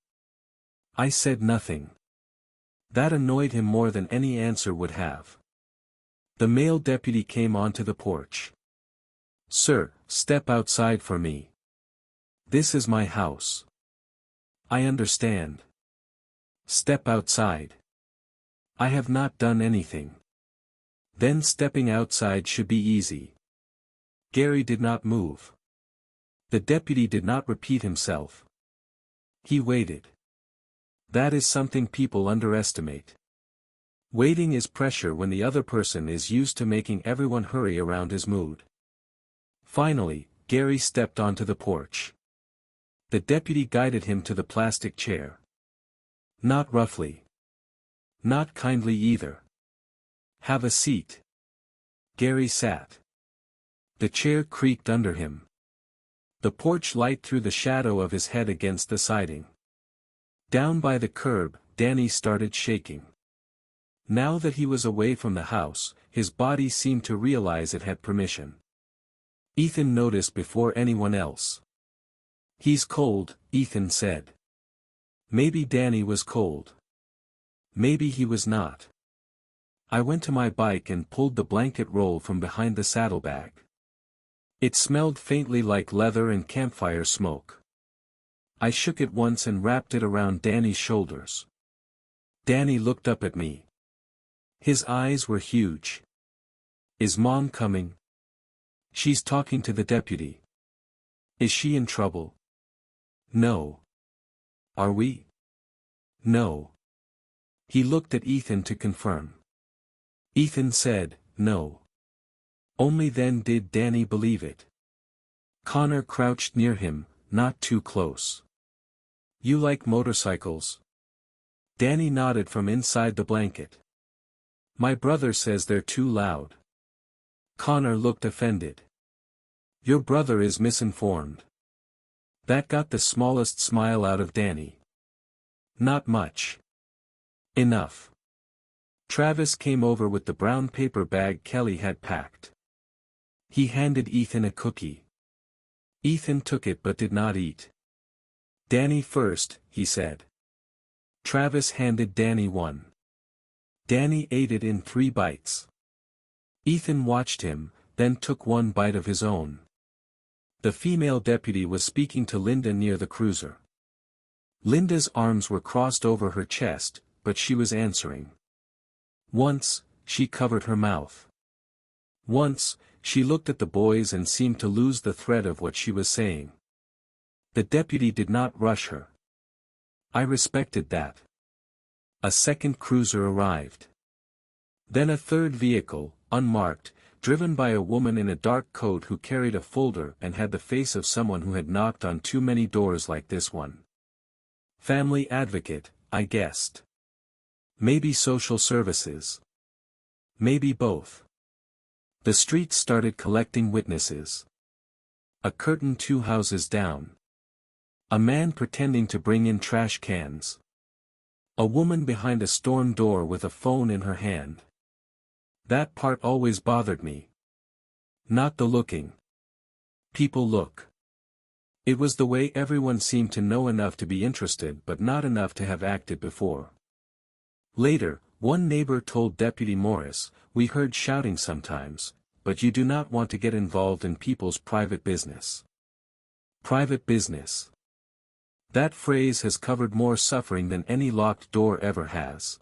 I said nothing. That annoyed him more than any answer would have. The male deputy came onto the porch. "Sir, step outside for me. This is my house." "I understand." "Step outside." "I have not done anything." Then stepping outside should be easy. Gary did not move. The deputy did not repeat himself. He waited. That is something people underestimate. Waiting is pressure when the other person is used to making everyone hurry around his mood. Finally, Gary stepped onto the porch. The deputy guided him to the plastic chair. Not roughly. Not kindly either. Have a seat. Gary sat. The chair creaked under him. The porch light threw the shadow of his head against the siding. Down by the curb, Danny started shaking. Now that he was away from the house, his body seemed to realize it had permission. Ethan noticed before anyone else. He's cold, Ethan said. Maybe Danny was cold. Maybe he was not. I went to my bike and pulled the blanket roll from behind the saddlebag. It smelled faintly like leather and campfire smoke. I shook it once and wrapped it around Danny's shoulders. Danny looked up at me. His eyes were huge. Is Mom coming? She's talking to the deputy. Is she in trouble? No. Are we? No. He looked at Ethan to confirm. Ethan said, no. Only then did Danny believe it. Connor crouched near him, not too close. You like motorcycles? Danny nodded from inside the blanket. My brother says they're too loud. Connor looked offended. Your brother is misinformed. That got the smallest smile out of Danny. Not much. Enough. Travis came over with the brown paper bag Kelly had packed. He handed Ethan a cookie. Ethan took it but did not eat. Danny first, he said. Travis handed Danny one. Danny ate it in 3 bites. Ethan watched him, then took one bite of his own. The female deputy was speaking to Linda near the cruiser. Linda's arms were crossed over her chest, but she was answering. Once, she covered her mouth. Once, she looked at the boys and seemed to lose the thread of what she was saying. The deputy did not rush her. I respected that. A second cruiser arrived. Then a third vehicle, unmarked, driven by a woman in a dark coat who carried a folder and had the face of someone who had knocked on too many doors like this one. Family advocate, I guessed. Maybe social services. Maybe both. The street started collecting witnesses. A curtain 2 houses down. A man pretending to bring in trash cans. A woman behind a storm door with a phone in her hand. That part always bothered me. Not the looking. People look. It was the way everyone seemed to know enough to be interested but not enough to have acted before. Later, one neighbor told Deputy Morris, we heard shouting sometimes, but you do not want to get involved in people's private business. Private business. That phrase has covered more suffering than any locked door ever has.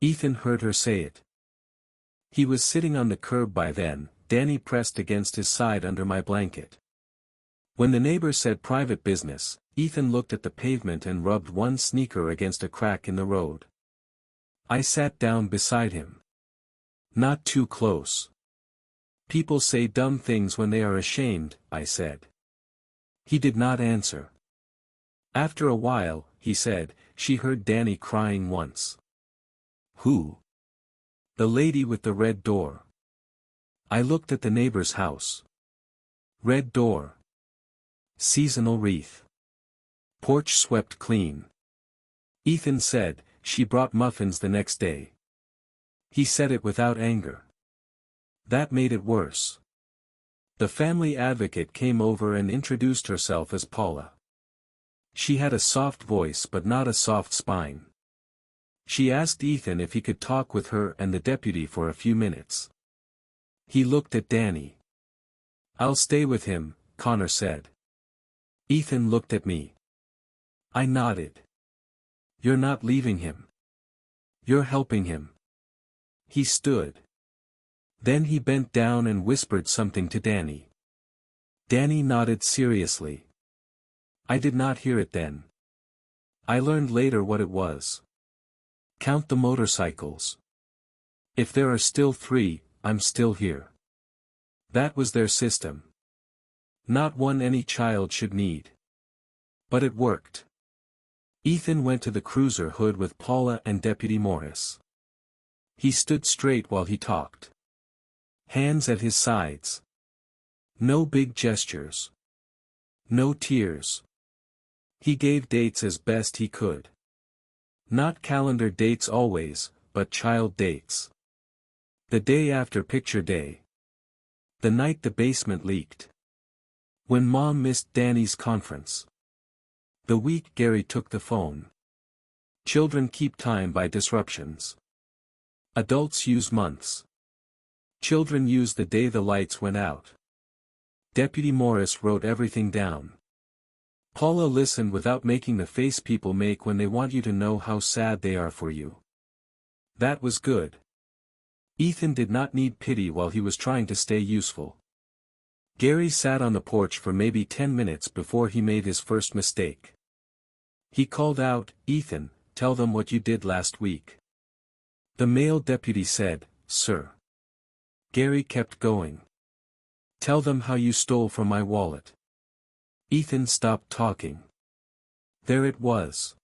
Ethan heard her say it. He was sitting on the curb by then, Danny pressed against his side under my blanket. When the neighbor said private business, Ethan looked at the pavement and rubbed one sneaker against a crack in the road. I sat down beside him. Not too close. People say dumb things when they are ashamed, I said. He did not answer. After a while, he said, she heard Danny crying once. Who? The lady with the red door. I looked at the neighbor's house. Red door. Seasonal wreath. Porch swept clean. Ethan said, she brought muffins the next day. He said it without anger. That made it worse. The family advocate came over and introduced herself as Paula. She had a soft voice but not a soft spine. She asked Ethan if he could talk with her and the deputy for a few minutes. He looked at Danny. I'll stay with him, Connor said. Ethan looked at me. I nodded. You're not leaving him. You're helping him. He stood. Then he bent down and whispered something to Danny. Danny nodded seriously. I did not hear it then. I learned later what it was. Count the motorcycles. If there are still 3, I'm still here. That was their system. Not one any child should need. But it worked. Ethan went to the cruiser hood with Paula and Deputy Morris. He stood straight while he talked. Hands at his sides. No big gestures. No tears. He gave dates as best he could. Not calendar dates always, but child dates. The day after picture day. The night the basement leaked. When Mom missed Danny's conference. The week Gary took the phone. Children keep time by disruptions. Adults use months. Children use the day the lights went out. Deputy Morris wrote everything down. Paula listened without making the face people make when they want you to know how sad they are for you. That was good. Ethan did not need pity while he was trying to stay useful. Gary sat on the porch for maybe 10 minutes before he made his first mistake. He called out, "Ethan, tell them what you did last week." The male deputy said, "Sir." Gary kept going. "Tell them how you stole from my wallet." Ethan stopped talking. There it was.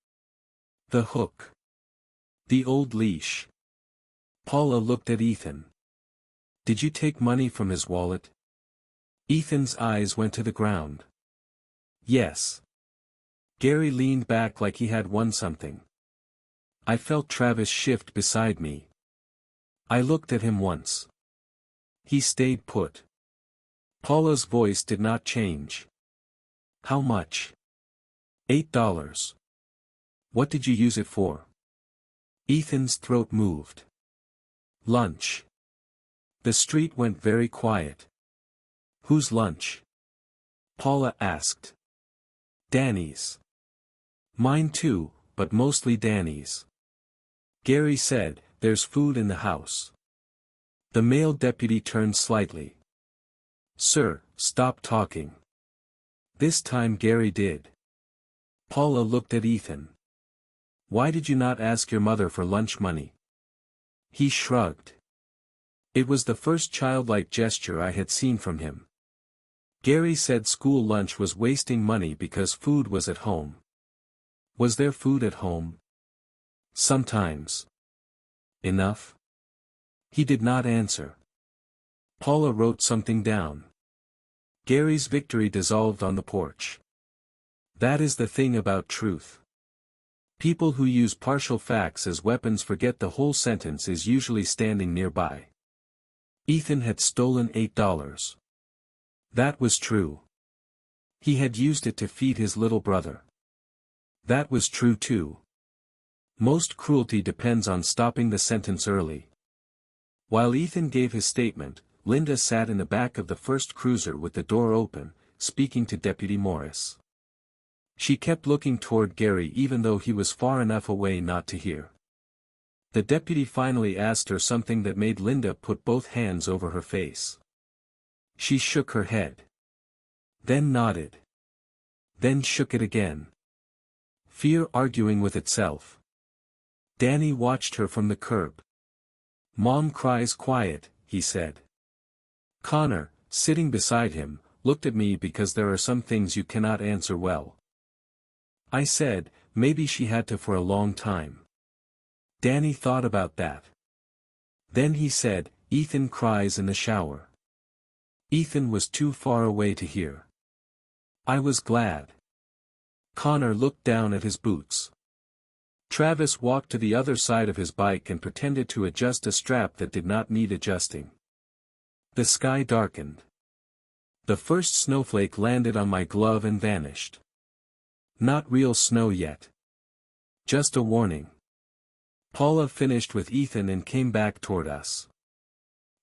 The hook. The old leash. Paula looked at Ethan. "Did you take money from his wallet?" Ethan's eyes went to the ground. "Yes." Gary leaned back like he had won something. I felt Travis shift beside me. I looked at him once. He stayed put. Paula's voice did not change. "How much?" $8. "What did you use it for?" Ethan's throat moved. "Lunch." The street went very quiet. "Whose lunch?" Paula asked. "Danny's." "Mine too, but mostly Danny's." Gary said, "There's food in the house." The male deputy turned slightly. "Sir, stop talking." This time Gary did. Paula looked at Ethan. "Why did you not ask your mother for lunch money?" He shrugged. It was the first childlike gesture I had seen from him. Gary said school lunch was wasting money because food was at home. Was there food at home? Sometimes. Enough? He did not answer. Paula wrote something down. Gary's victory dissolved on the porch. That is the thing about truth. People who use partial facts as weapons forget the whole sentence is usually standing nearby. Ethan had stolen $8. That was true. He had used it to feed his little brother. That was true too. Most cruelty depends on stopping the sentence early. While Ethan gave his statement, Linda sat in the back of the first cruiser with the door open, speaking to Deputy Morris. She kept looking toward Gary even though he was far enough away not to hear. The deputy finally asked her something that made Linda put both hands over her face. She shook her head. Then nodded. Then shook it again. Fear arguing with itself. Danny watched her from the curb. "Mom cries quiet," he said. Connor, sitting beside him, looked at me because there are some things you cannot answer well. I said, maybe she had to for a long time. Danny thought about that. Then he said, Ethan cries in the shower. Ethan was too far away to hear. I was glad. Connor looked down at his boots. Travis walked to the other side of his bike and pretended to adjust a strap that did not need adjusting. The sky darkened. The first snowflake landed on my glove and vanished. Not real snow yet. Just a warning. Paula finished with Ethan and came back toward us.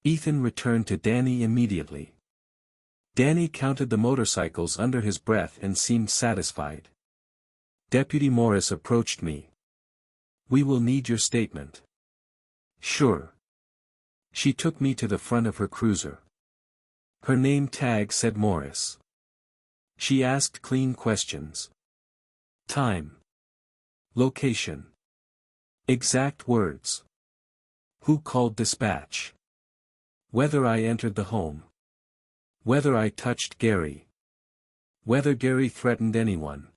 Ethan returned to Danny immediately. Danny counted the motorcycles under his breath and seemed satisfied. Deputy Morris approached me. We will need your statement. Sure. She took me to the front of her cruiser. Her name tag said Morris. She asked clean questions. Time. Location. Exact words. Who called dispatch? Whether I entered the home. Whether I touched Gary. Whether Gary threatened anyone.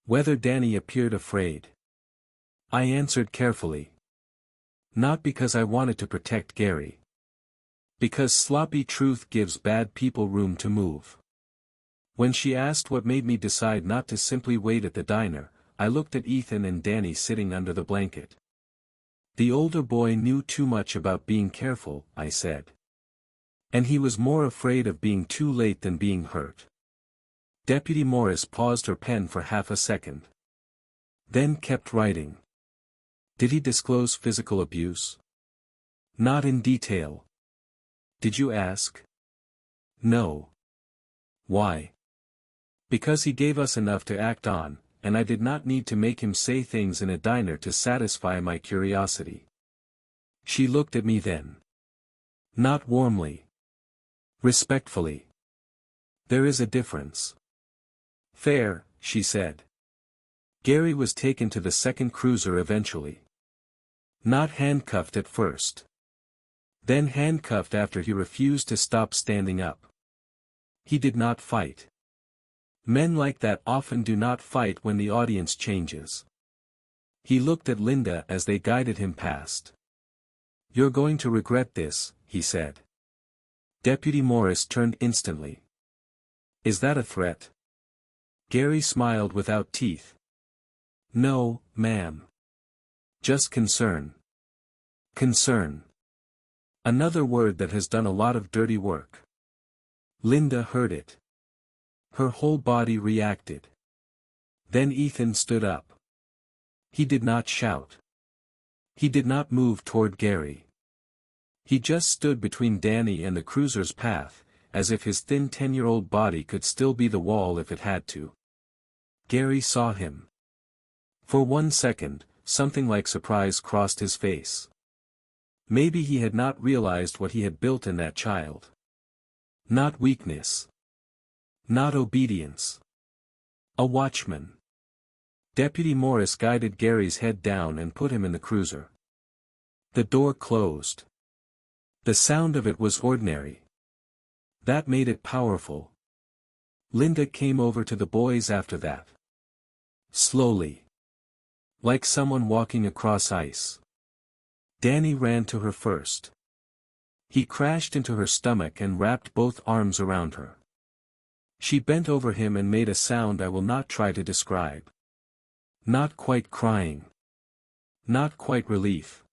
Whether Danny appeared afraid. I answered carefully. Not because I wanted to protect Gary. Because sloppy truth gives bad people room to move. When she asked what made me decide not to simply wait at the diner, I looked at Ethan and Danny sitting under the blanket. The older boy knew too much about being careful, I said. And he was more afraid of being too late than being hurt. Deputy Morris paused her pen for half a second. Then kept writing. Did he disclose physical abuse? Not in detail. Did you ask? No. Why? Because he gave us enough to act on, and I did not need to make him say things in a diner to satisfy my curiosity. She looked at me then. Not warmly. Respectfully. There is a difference. Fair, she said. Gary was taken to the second cruiser eventually. Not handcuffed at first. Then handcuffed after he refused to stop standing up. He did not fight. Men like that often do not fight when the audience changes. He looked at Linda as they guided him past. You're going to regret this, he said. Deputy Morris turned instantly. Is that a threat? Gary smiled without teeth. No, ma'am. Just concern. Concern. Another word that has done a lot of dirty work. Linda heard it. Her whole body reacted. Then Ethan stood up. He did not shout. He did not move toward Gary. He just stood between Danny and the cruiser's path, as if his thin 10-year-old body could still be the wall if it had to. Gary saw him. For 1 second, something like surprise crossed his face. Maybe he had not realized what he had built in that child. Not weakness. Not obedience. A watchman. Deputy Morris guided Gary's head down and put him in the cruiser. The door closed. The sound of it was ordinary. That made it powerful. Linda came over to the boys after that. Slowly. Like someone walking across ice. Danny ran to her first. He crashed into her stomach and wrapped both arms around her. She bent over him and made a sound I will not try to describe. Not quite crying. Not quite relief.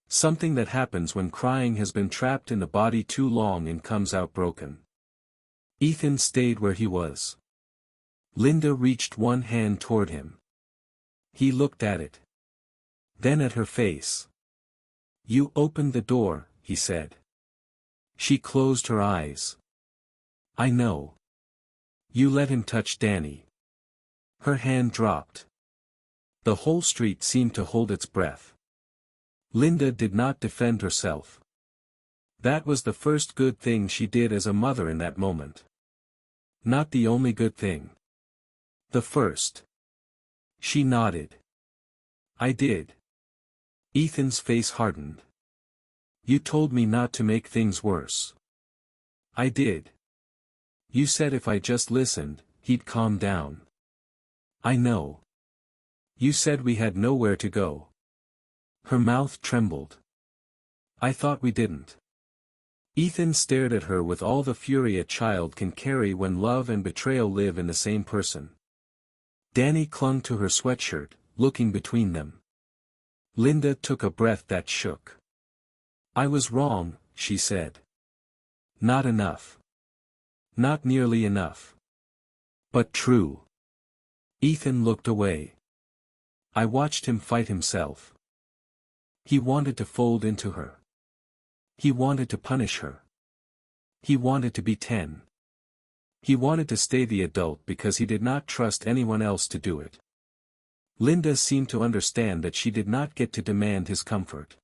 Something that happens when crying has been trapped in the body too long and comes out broken. Ethan stayed where he was. Linda reached one hand toward him. He looked at it. Then at her face. You opened the door, he said. She closed her eyes. I know. You let him touch Danny. Her hand dropped. The whole street seemed to hold its breath. Linda did not defend herself. That was the first good thing she did as a mother in that moment. Not the only good thing. The first. She nodded. I did. Ethan's face hardened. You told me not to make things worse. I did. You said if I just listened, he'd calm down. I know. You said we had nowhere to go. Her mouth trembled. I thought we didn't. Ethan stared at her with all the fury a child can carry when love and betrayal live in the same person. Danny clung to her sweatshirt, looking between them. Linda took a breath that shook. I was wrong, she said. Not enough. Not nearly enough. But true. Ethan looked away. I watched him fight himself. He wanted to fold into her. He wanted to punish her. He wanted to be 10. He wanted to stay the adult because he did not trust anyone else to do it. Linda seemed to understand that she did not get to demand his comfort.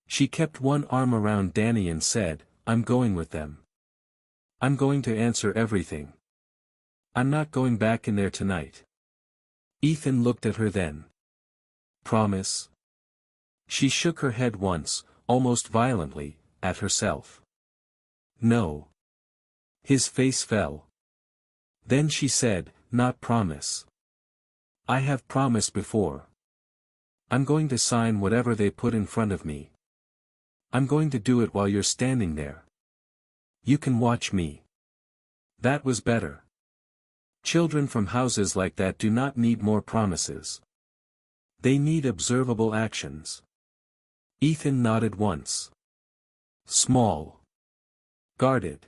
She kept one arm around Danny and said, I'm going with them. I'm going to answer everything. I'm not going back in there tonight. Ethan looked at her then. Promise? She shook her head once, almost violently, at herself. No. His face fell. Then she said, not promise. I have promised before. I'm going to sign whatever they put in front of me. I'm going to do it while you're standing there. You can watch me. That was better. Children from houses like that do not need more promises. They need observable actions. Ethan nodded once. Small. Guarded.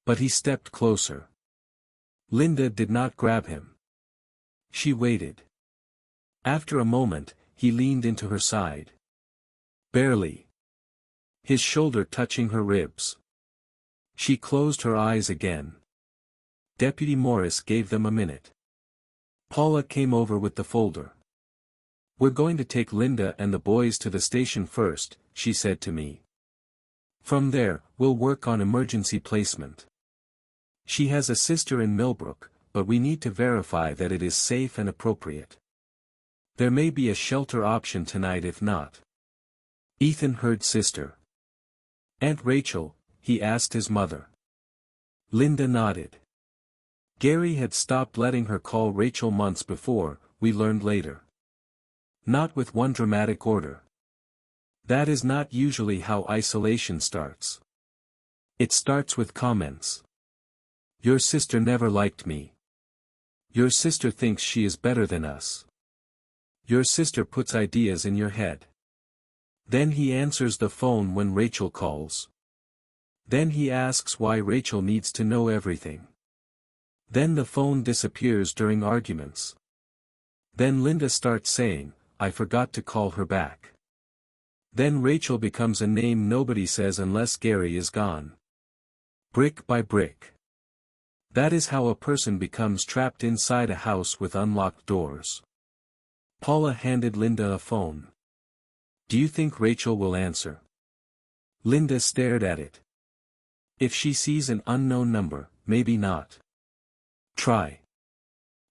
But he stepped closer. Linda did not grab him. She waited. After a moment, he leaned into her side. Barely. His shoulder touching her ribs. She closed her eyes again. Deputy Morris gave them a minute. Paula came over with the folder. We're going to take Linda and the boys to the station first, she said to me. From there, we'll work on emergency placement. She has a sister in Millbrook, but we need to verify that it is safe and appropriate. There may be a shelter option tonight if not. Ethan heard sister. Aunt Rachel, he asked his mother. Linda nodded. Gary had stopped letting her call Rachel months before, we learned later. Not with one dramatic order. That is not usually how isolation starts. It starts with comments. Your sister never liked me. Your sister thinks she is better than us. Your sister puts ideas in your head. Then he answers the phone when Rachel calls. Then he asks why Rachel needs to know everything. Then the phone disappears during arguments. Then Linda starts saying, I forgot to call her back. Then Rachel becomes a name nobody says unless Gary is gone. Brick by brick. That is how a person becomes trapped inside a house with unlocked doors. Paula handed Linda a phone. Do you think Rachel will answer? Linda stared at it. If she sees an unknown number, maybe not. Try.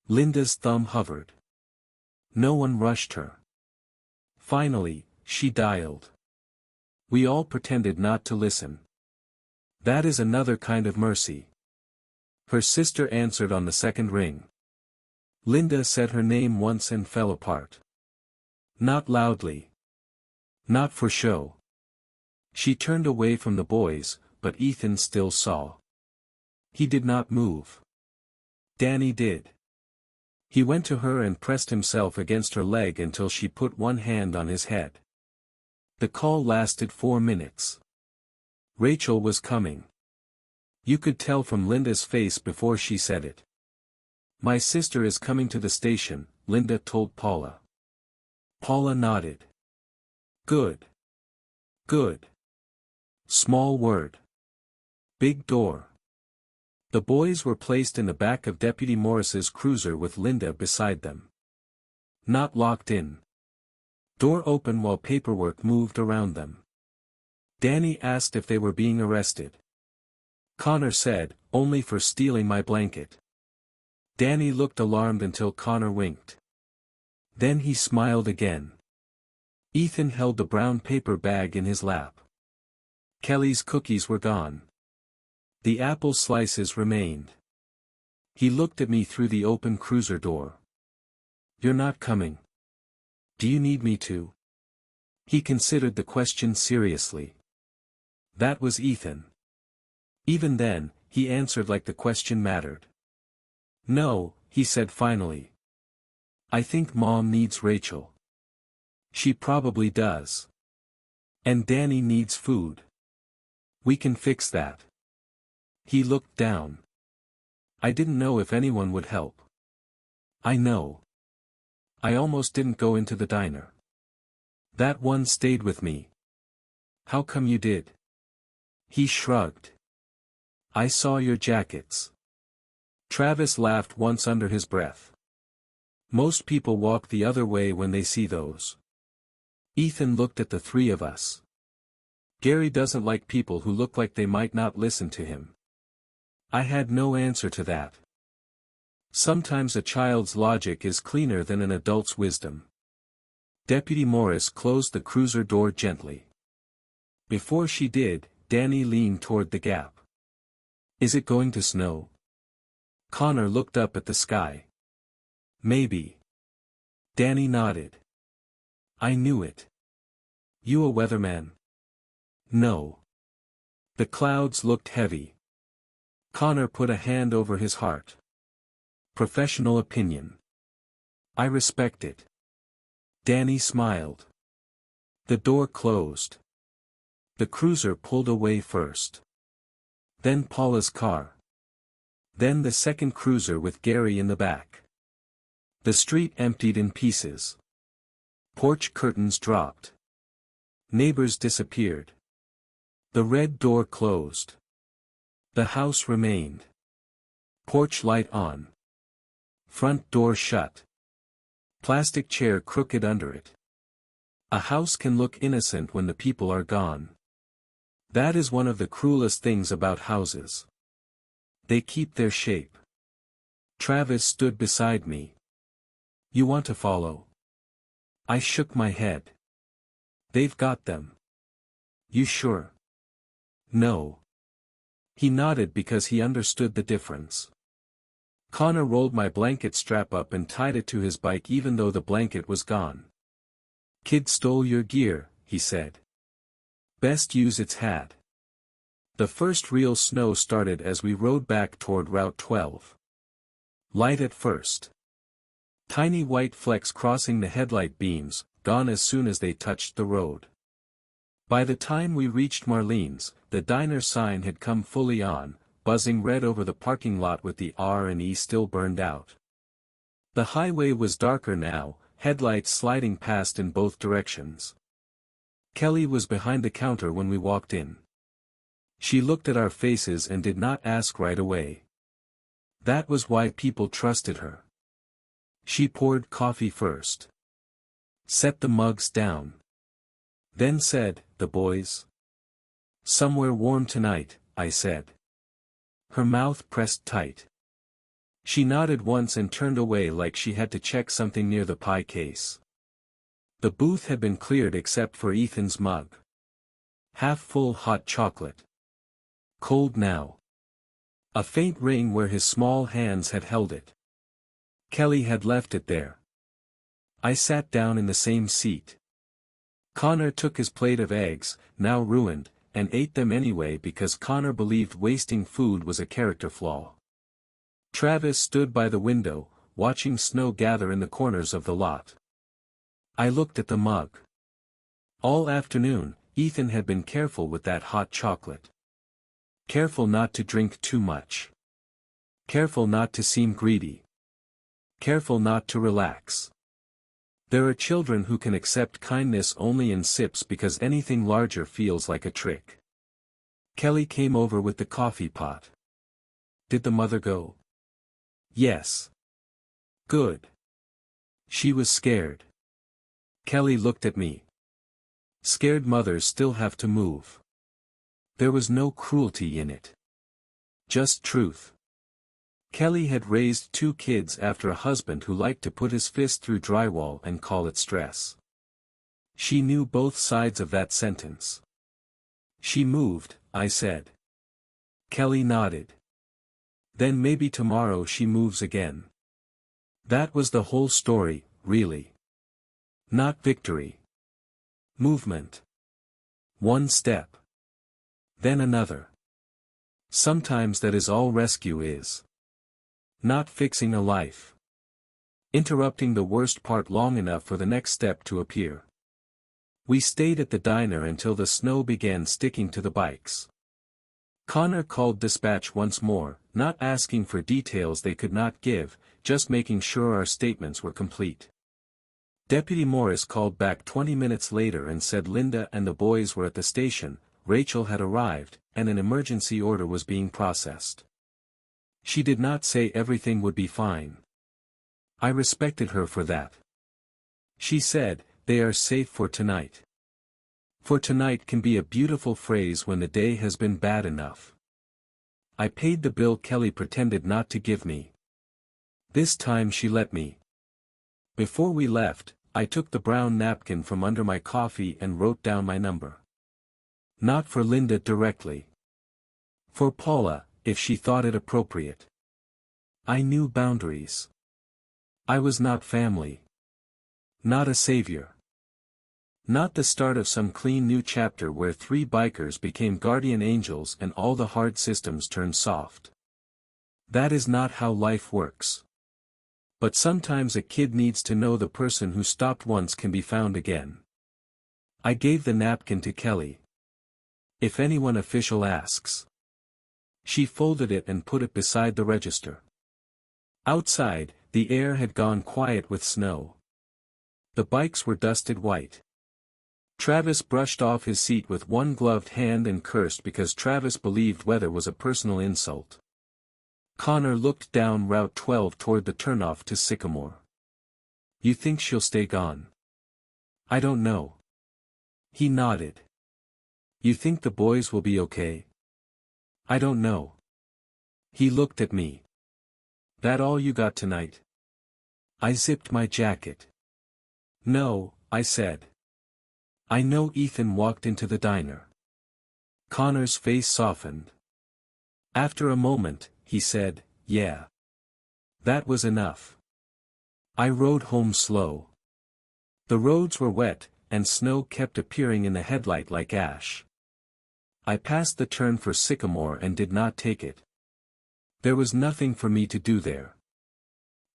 Linda's thumb hovered. No one rushed her. Finally, she dialed. We all pretended not to listen. That is another kind of mercy. Her sister answered on the second ring. Linda said her name once and fell apart. Not loudly. Not for show. She turned away from the boys, but Ethan still saw. He did not move. Danny did. He went to her and pressed himself against her leg until she put one hand on his head. The call lasted 4 minutes. Rachel was coming. You could tell from Linda's face before she said it. My sister is coming to the station, Linda told Paula. Paula nodded. Good. Good. Small word. Big door. The boys were placed in the back of Deputy Morris's cruiser with Linda beside them. Not locked in. Door open while paperwork moved around them. Danny asked if they were being arrested. Connor said, only for stealing my blanket. Danny looked alarmed until Connor winked. Then he smiled again. Ethan held the brown paper bag in his lap. Kelly's cookies were gone. The apple slices remained. He looked at me through the open cruiser door. You're not coming. Do you need me to? He considered the question seriously. That was Ethan. Even then, he answered like the question mattered. No, he said finally. I think Mom needs Rachel. She probably does. And Danny needs food. We can fix that. He looked down. I didn't know if anyone would help. I know. I almost didn't go into the diner. That one stayed with me. How come you did? He shrugged. I saw your jackets. Travis laughed once under his breath. Most people walk the other way when they see those. Ethan looked at the three of us. Gary doesn't like people who look like they might not listen to him. I had no answer to that. Sometimes a child's logic is cleaner than an adult's wisdom. Deputy Morris closed the cruiser door gently. Before she did, Danny leaned toward the gap. Is it going to snow? Connor looked up at the sky. Maybe. Danny nodded. I knew it. You a weatherman? No. The clouds looked heavy. Connor put a hand over his heart. Professional opinion. I respect it. Danny smiled. The door closed. The cruiser pulled away first. Then Paula's car. Then the second cruiser with Gary in the back. The street emptied in pieces. Porch curtains dropped. Neighbors disappeared. The red door closed. The house remained. Porch light on. Front door shut. Plastic chair crooked under it. A house can look innocent when the people are gone. That is one of the cruelest things about houses. They keep their shape. Travis stood beside me. You want to follow? I shook my head. They've got them. You sure? No. He nodded because he understood the difference. Connor rolled my blanket strap up and tied it to his bike even though the blanket was gone. Kid stole your gear, he said. Best use its hat. The first real snow started as we rode back toward Route 12. Light at first. Tiny white flecks crossing the headlight beams, gone as soon as they touched the road. By the time we reached Marlene's, the diner sign had come fully on, buzzing red over the parking lot with the R&E still burned out. The highway was darker now, headlights sliding past in both directions. Kelly was behind the counter when we walked in. She looked at our faces and did not ask right away. That was why people trusted her. She poured coffee first. Set the mugs down. Then said, "The boys?" "Somewhere warm tonight," I said. Her mouth pressed tight. She nodded once and turned away like she had to check something near the pie case. The booth had been cleared except for Ethan's mug. Half full hot chocolate. Cold now. A faint ring where his small hands had held it. Kelly had left it there. I sat down in the same seat. Connor took his plate of eggs, now ruined, and ate them anyway because Connor believed wasting food was a character flaw. Travis stood by the window, watching snow gather in the corners of the lot. I looked at the mug. All afternoon, Ethan had been careful with that hot chocolate. Careful not to drink too much. Careful not to seem greedy. Careful not to relax. There are children who can accept kindness only in sips because anything larger feels like a trick. Kelly came over with the coffee pot. Did the mother go? Yes. Good. She was scared. Kelly looked at me. Scared mothers still have to move. There was no cruelty in it. Just truth. Kelly had raised 2 kids after a husband who liked to put his fist through drywall and call it stress. She knew both sides of that sentence. She moved, I said. Kelly nodded. Then maybe tomorrow she moves again. That was the whole story, really. Not victory. Movement. One step. Then another. Sometimes that is all rescue is. Not fixing a life. Interrupting the worst part long enough for the next step to appear. We stayed at the diner until the snow began sticking to the bikes. Connor called dispatch once more, not asking for details they could not give, just making sure our statements were complete. Deputy Morris called back 20 minutes later and said Linda and the boys were at the station, Rachel had arrived, and an emergency order was being processed. She did not say everything would be fine. I respected her for that. She said, "They are safe for tonight." For tonight can be a beautiful phrase when the day has been bad enough. I paid the bill Kelly pretended not to give me. This time she let me. Before we left, I took the brown napkin from under my coffee and wrote down my number. Not for Linda directly. For Paula, if she thought it appropriate. I knew boundaries. I was not family. Not a savior. Not the start of some clean new chapter where 3 bikers became guardian angels and all the hard systems turned soft. That is not how life works. But sometimes a kid needs to know the person who stopped once can be found again. I gave the napkin to Kelly. If anyone official asks. She folded it and put it beside the register. Outside, the air had gone quiet with snow. The bikes were dusted white. Travis brushed off his seat with one gloved hand and cursed because Travis believed weather was a personal insult. Connor looked down Route 12 toward the turnoff to Sycamore. You think she'll stay gone? I don't know. He nodded. You think the boys will be okay? I don't know. He looked at me. That all you got tonight? I zipped my jacket. No, I said. I know. Ethan walked into the diner. Connor's face softened. After a moment, he said, yeah. That was enough. I rode home slow. The roads were wet, and snow kept appearing in the headlight like ash. I passed the turn for Sycamore and did not take it. There was nothing for me to do there.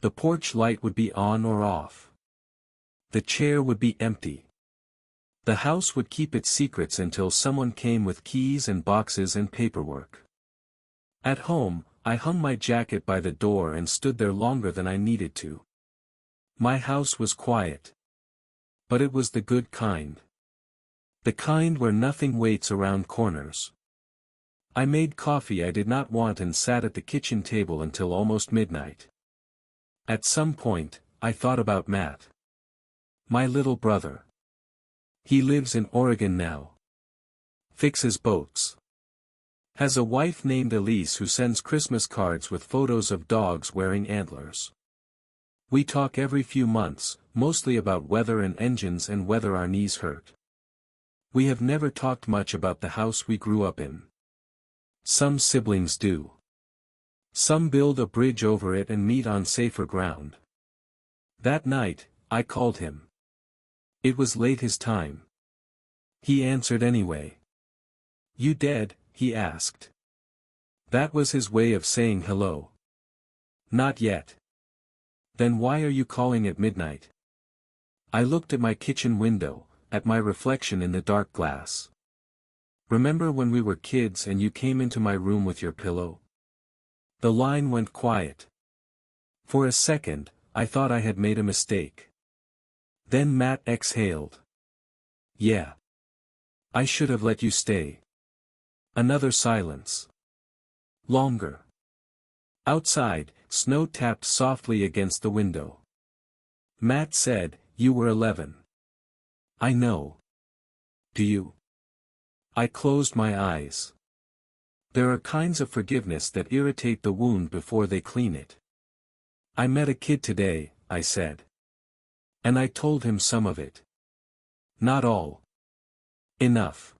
The porch light would be on or off. The chair would be empty. The house would keep its secrets until someone came with keys and boxes and paperwork. At home, I hung my jacket by the door and stood there longer than I needed to. My house was quiet. But it was the good kind. The kind where nothing waits around corners. I made coffee I did not want and sat at the kitchen table until almost midnight. At some point, I thought about Matt. My little brother. He lives in Oregon now. Fixes boats. Has a wife named Elise who sends Christmas cards with photos of dogs wearing antlers. We talk every few months, mostly about weather and engines and whether our knees hurt. We have never talked much about the house we grew up in. Some siblings do. Some build a bridge over it and meet on safer ground. That night, I called him. It was late his time. He answered anyway. You dead? He asked. That was his way of saying hello. Not yet. Then why are you calling at midnight? I looked at my kitchen window, at my reflection in the dark glass. Remember when we were kids and you came into my room with your pillow? The line went quiet. For a second, I thought I had made a mistake. Then Matt exhaled. Yeah. I should have let you stay. Another silence. Longer. Outside, snow tapped softly against the window. Matt said, you were 11. I know. Do you? I closed my eyes. There are kinds of forgiveness that irritate the wound before they clean it. I met a kid today, I said. And I told him some of it. Not all. Enough.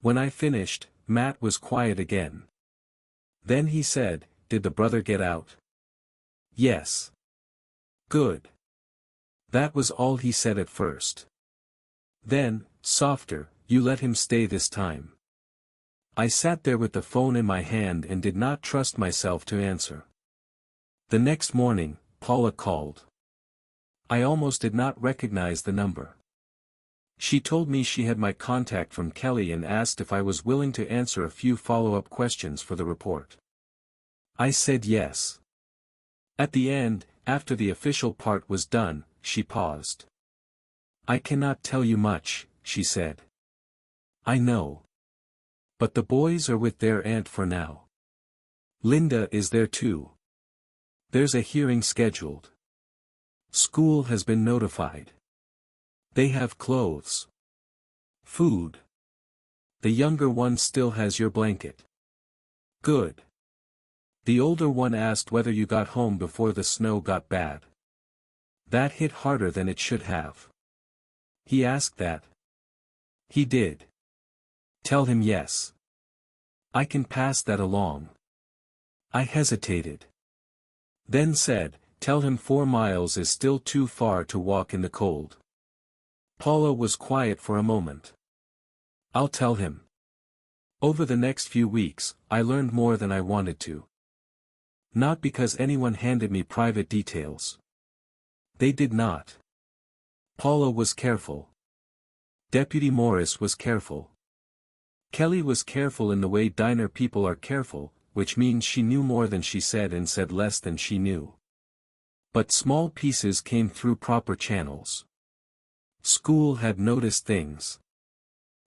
When I finished, Matt was quiet again. Then he said, did the brother get out? Yes. Good. That was all he said at first. Then, softer, you let him stay this time. I sat there with the phone in my hand and did not trust myself to answer. The next morning, Paula called. I almost did not recognize the number. She told me she had my contact from Kelly and asked if I was willing to answer a few follow-up questions for the report. I said yes. At the end, after the official part was done, she paused. I cannot tell you much, she said. I know. But the boys are with their aunt for now. Linda is there too. There's a hearing scheduled. School has been notified. They have clothes. Food. The younger one still has your blanket. Good. The older one asked whether you got home before the snow got bad. That hit harder than it should have. He asked that. He did. Tell him yes. I can pass that along. I hesitated. Then said, Tell him 4 miles is still too far to walk in the cold. Paula was quiet for a moment. I'll tell him. Over the next few weeks, I learned more than I wanted to. Not because anyone handed me private details. They did not. Paula was careful. Deputy Morris was careful. Kelly was careful in the way diner people are careful, which means she knew more than she said and said less than she knew. But small pieces came through proper channels. School had noticed things.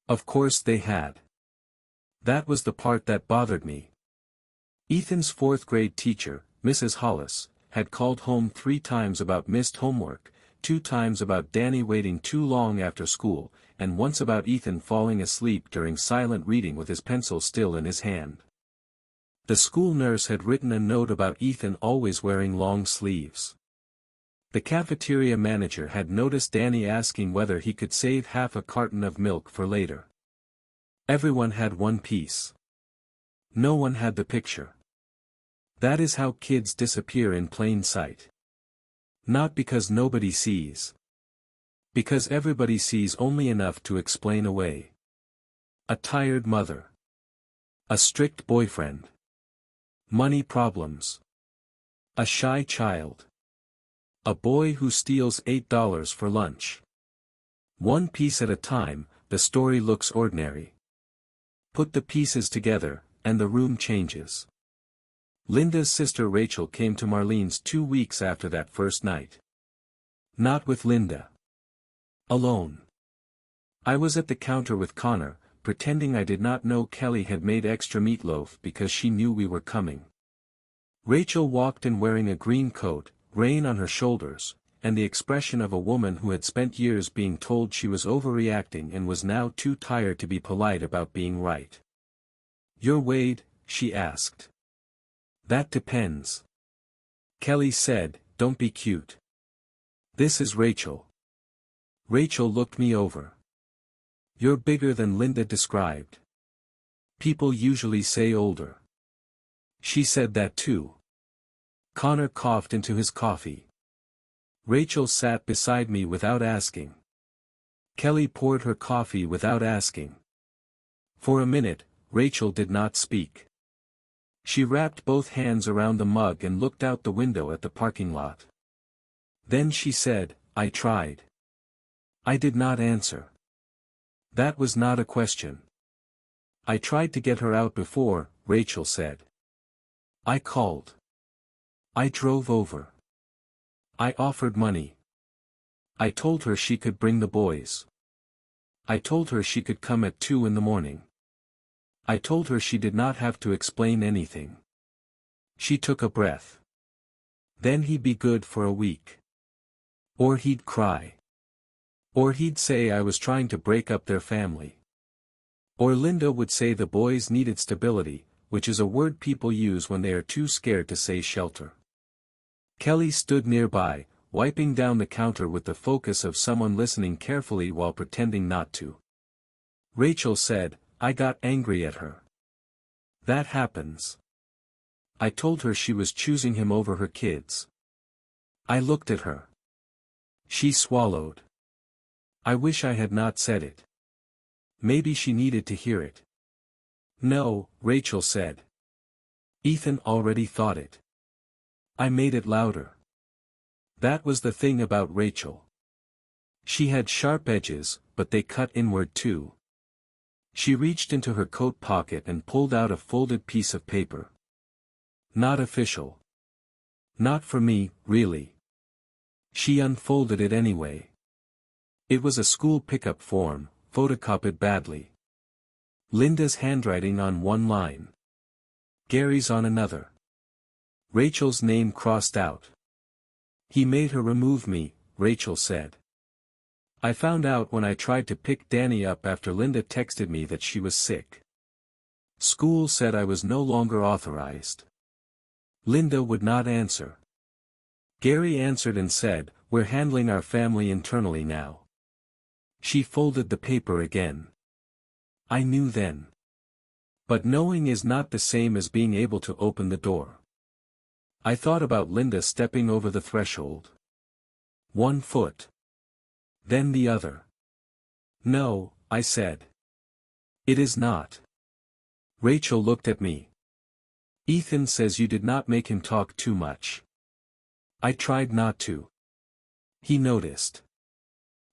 Of course they had. That was the part that bothered me. Ethan's 4th grade teacher, Mrs. Hollis, had called home 3 times about missed homework, 2 times about Danny waiting too long after school, and once about Ethan falling asleep during silent reading with his pencil still in his hand. The school nurse had written a note about Ethan always wearing long sleeves. The cafeteria manager had noticed Danny asking whether he could save half a carton of milk for later. Everyone had one piece. No one had the picture. That is how kids disappear in plain sight. Not because nobody sees. Because everybody sees only enough to explain away. A tired mother. A strict boyfriend. Money problems. A shy child. A boy who steals $8 for lunch. One piece at a time, the story looks ordinary. Put the pieces together, and the room changes. Linda's sister Rachel came to Marlene's 2 weeks after that first night. Not with Linda. Alone. I was at the counter with Connor, pretending I did not know Kelly had made extra meatloaf because she knew we were coming. Rachel walked in wearing a green coat, rain on her shoulders, and the expression of a woman who had spent years being told she was overreacting and was now too tired to be polite about being right. "You're Wade?" she asked. "That depends." Kelly said, "Don't be cute. This is Rachel." Rachel looked me over. "You're bigger than Linda described. People usually say older." She said that too. Connor coughed into his coffee. Rachel sat beside me without asking. Kelly poured her coffee without asking. For a minute, Rachel did not speak. She wrapped both hands around the mug and looked out the window at the parking lot. Then she said, "I tried." I did not answer. That was not a question. "I tried to get her out before," Rachel said. "I called. I drove over. I offered money. I told her she could bring the boys. I told her she could come at 2 in the morning. I told her she did not have to explain anything." She took a breath. "Then he'd be good for a week. Or he'd cry. Or he'd say I was trying to break up their family. Or Linda would say the boys needed stability, which is a word people use when they are too scared to say shelter." Kelly stood nearby, wiping down the counter with the focus of someone listening carefully while pretending not to. Rachel said, "I got angry at her. That happens. I told her she was choosing him over her kids. I looked at her. She swallowed. I wish I had not said it. Maybe she needed to hear it." "No," Rachel said. "Ethan already thought it. I made it louder." That was the thing about Rachel. She had sharp edges, but they cut inward too. She reached into her coat pocket and pulled out a folded piece of paper. "Not official. Not for me, really." She unfolded it anyway. It was a school pickup form, photocopied badly. Linda's handwriting on one line. Gary's on another. Rachel's name crossed out. "He made her remove me," Rachel said. "I found out when I tried to pick Danny up after Linda texted me that she was sick. School said I was no longer authorized." Linda would not answer. Gary answered and said, "We're handling our family internally now." She folded the paper again. I knew then. But knowing is not the same as being able to open the door. I thought about Linda stepping over the threshold. 1 foot. Then the other. No, I said. It is not. Rachel looked at me. Ethan says you did not make him talk too much. I tried not to. He noticed.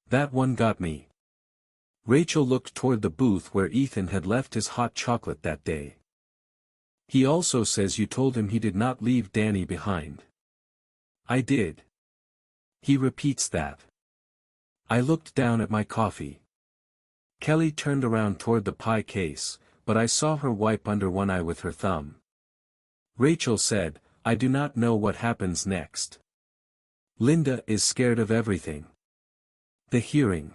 That one got me. Rachel looked toward the booth where Ethan had left his hot chocolate that day. He also says you told him he did not leave Danny behind. I did. He repeats that. I looked down at my coffee. Kelly turned around toward the pie case, but I saw her wipe under one eye with her thumb. Rachel said, I do not know what happens next. Linda is scared of everything. The hearing.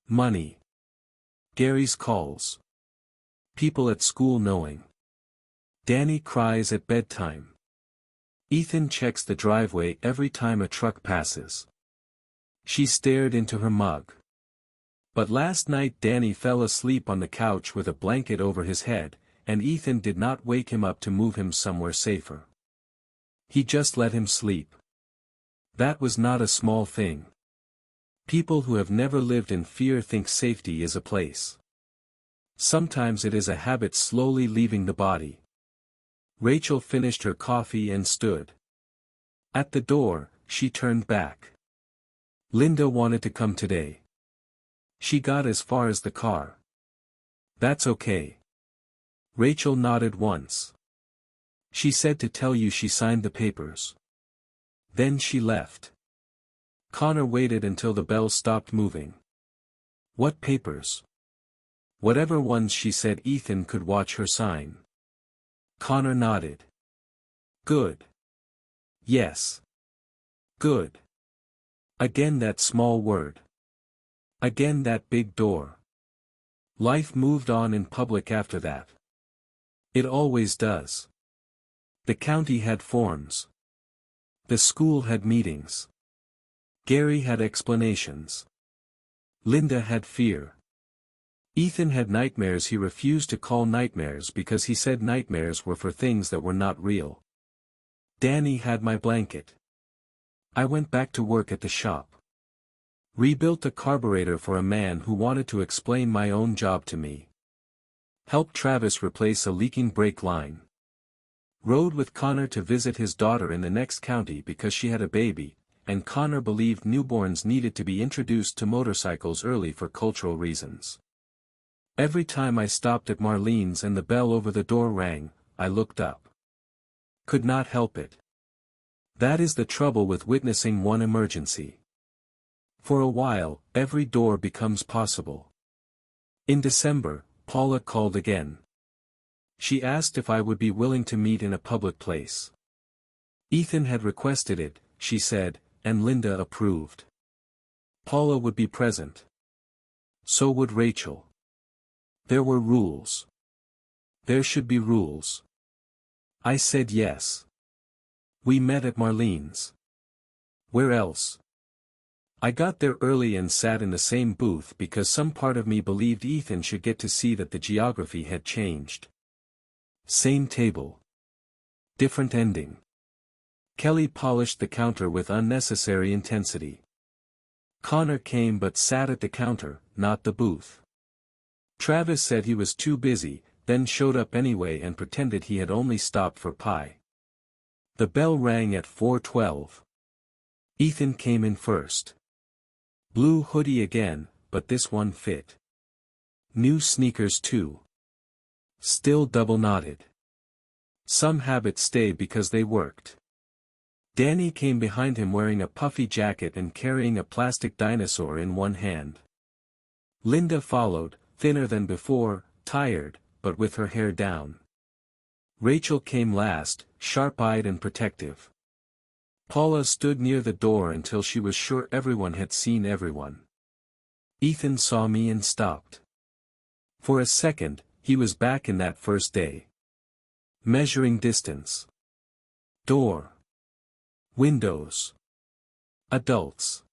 Money. Gary's calls. People at school knowing. Danny cries at bedtime. Ethan checks the driveway every time a truck passes. She stared into her mug. But last night Danny fell asleep on the couch with a blanket over his head, and Ethan did not wake him up to move him somewhere safer. He just let him sleep. That was not a small thing. People who have never lived in fear think safety is a place. Sometimes it is a habit slowly leaving the body. Rachel finished her coffee and stood. At the door, she turned back. Linda wanted to come today. She got as far as the car. That's okay. Rachel nodded once. She said to tell you she signed the papers. Then she left. Connor waited until the bell stopped moving. What papers? Whatever ones she said Ethan could watch her sign. Connor nodded. Good. Yes. Good. Again that small word. Again that big door. Life moved on in public after that. It always does. The county had forms. The school had meetings. Gary had explanations. Linda had fear. Ethan had nightmares he refused to call nightmares because he said nightmares were for things that were not real. Danny had my blanket. I went back to work at the shop. Rebuilt a carburetor for a man who wanted to explain my own job to me. Helped Travis replace a leaking brake line. Rode with Connor to visit his daughter in the next county because she had a baby, and Connor believed newborns needed to be introduced to motorcycles early for cultural reasons. Every time I stopped at Marlene's and the bell over the door rang, I looked up. Could not help it. That is the trouble with witnessing one emergency. For a while, every door becomes possible. In December, Paula called again. She asked if I would be willing to meet in a public place. Ethan had requested it, she said, and Linda approved. Paula would be present. So would Rachel. There were rules. There should be rules. I said yes. We met at Marlene's. Where else? I got there early and sat in the same booth because some part of me believed Ethan should get to see that the geography had changed. Same table. Different ending. Kelly polished the counter with unnecessary intensity. Connor came but sat at the counter, not the booth. Travis said he was too busy, then showed up anyway and pretended he had only stopped for pie. The bell rang at 4:12. Ethan came in first. Blue hoodie again, but this one fit. New sneakers too. Still double knotted. Some habits stay because they worked. Danny came behind him wearing a puffy jacket and carrying a plastic dinosaur in one hand. Linda followed, thinner than before, tired, but with her hair down. Rachel came last, sharp-eyed and protective. Paula stood near the door until she was sure everyone had seen everyone. Ethan saw me and stopped. For a second, he was back in that first day. Measuring distance. Door. Windows. Adults.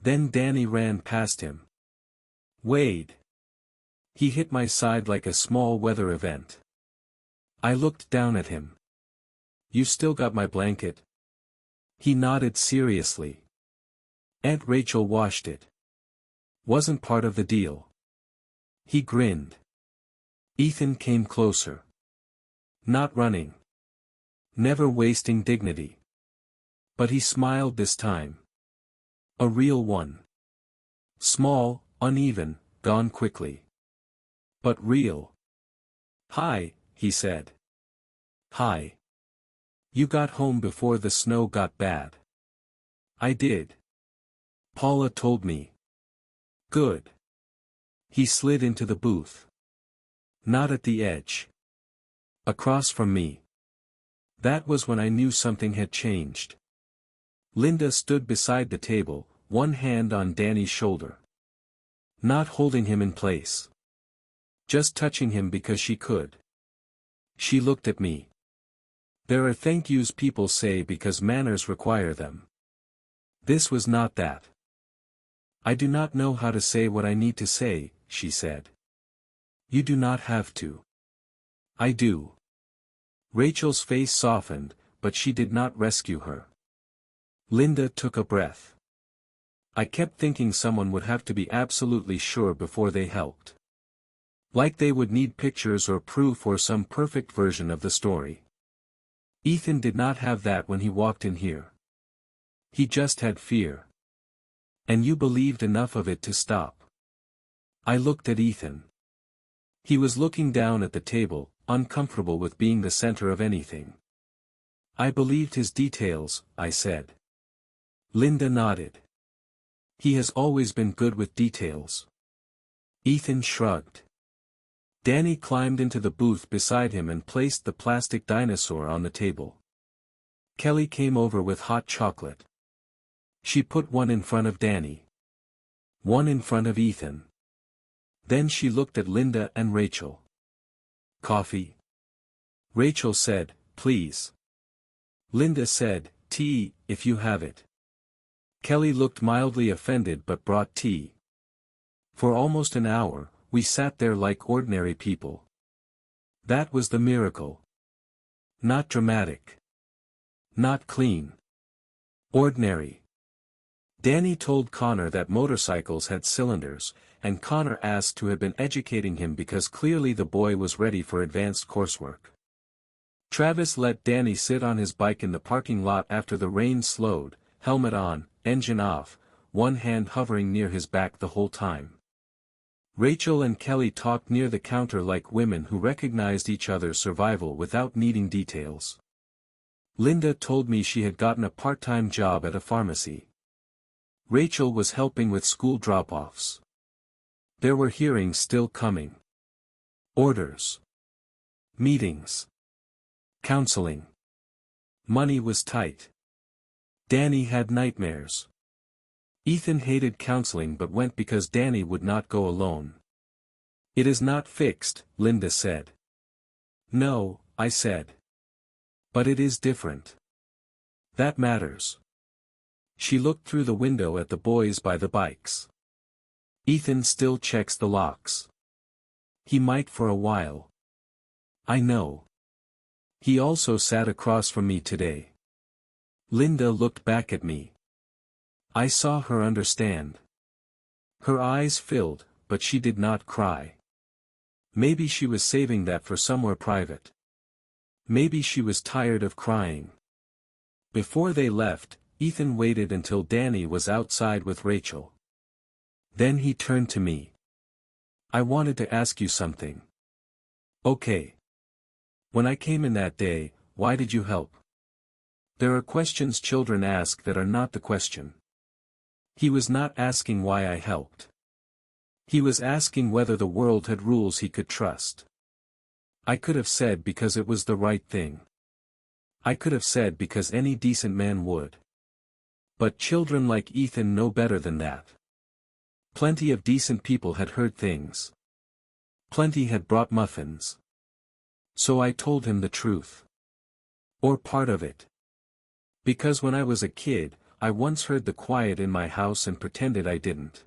Then Danny ran past him. Wade. He hit my side like a small weather event. I looked down at him. You still got my blanket? He nodded seriously. Aunt Rachel washed it. Wasn't part of the deal. He grinned. Ethan came closer. Not running. Never wasting dignity. But he smiled this time. A real one. Small, uneven, gone quickly. But real. Hi, he said. Hi. You got home before the snow got bad. I did. Paula told me. Good. He slid into the booth. Not at the edge. Across from me. That was when I knew something had changed. Linda stood beside the table, one hand on Danny's shoulder. Not holding him in place. Just touching him because she could. She looked at me. There are thank yous people say because manners require them. This was not that. I do not know how to say what I need to say, she said. You do not have to. I do. Rachel's face softened, but she did not rescue her. Linda took a breath. I kept thinking someone would have to be absolutely sure before they helped. Like they would need pictures or proof or some perfect version of the story. Ethan did not have that when he walked in here. He just had fear. And you believed enough of it to stop. I looked at Ethan. He was looking down at the table, uncomfortable with being the center of anything. I believed his details, I said. Linda nodded. He has always been good with details. Ethan shrugged. Danny climbed into the booth beside him and placed the plastic dinosaur on the table. Kelly came over with hot chocolate. She put one in front of Danny. One in front of Ethan. Then she looked at Linda and Rachel. Coffee? Rachel said, please. Linda said, tea, if you have it. Kelly looked mildly offended but brought tea. For almost an hour, we sat there like ordinary people. That was the miracle. Not dramatic. Not clean. Ordinary. Danny told Connor that motorcycles had cylinders, and Connor asked to have been educating him because clearly the boy was ready for advanced coursework. Travis let Danny sit on his bike in the parking lot after the rain slowed, helmet on, engine off, one hand hovering near his back the whole time. Rachel and Kelly talked near the counter like women who recognized each other's survival without needing details. Linda told me she had gotten a part-time job at a pharmacy. Rachel was helping with school drop-offs. There were hearings still coming. Orders. Meetings. Counseling. Money was tight. Danny had nightmares. Ethan hated counseling but went because Danny would not go alone. It is not fixed, Linda said. No, I said. But it is different. That matters. She looked through the window at the boys by the bikes. Ethan still checks the locks. He might for a while. I know. He also sat across from me today. Linda looked back at me. I saw her understand. Her eyes filled, but she did not cry. Maybe she was saving that for somewhere private. Maybe she was tired of crying. Before they left, Ethan waited until Danny was outside with Rachel. Then he turned to me. I wanted to ask you something. Okay. When I came in that day, why did you help? There are questions children ask that are not the question. He was not asking why I helped. He was asking whether the world had rules he could trust. I could have said because it was the right thing. I could have said because any decent man would. But children like Ethan know better than that. Plenty of decent people had heard things. Plenty had brought muffins. So I told him the truth. Or part of it. Because when I was a kid, I once heard the quiet in my house and pretended I didn't.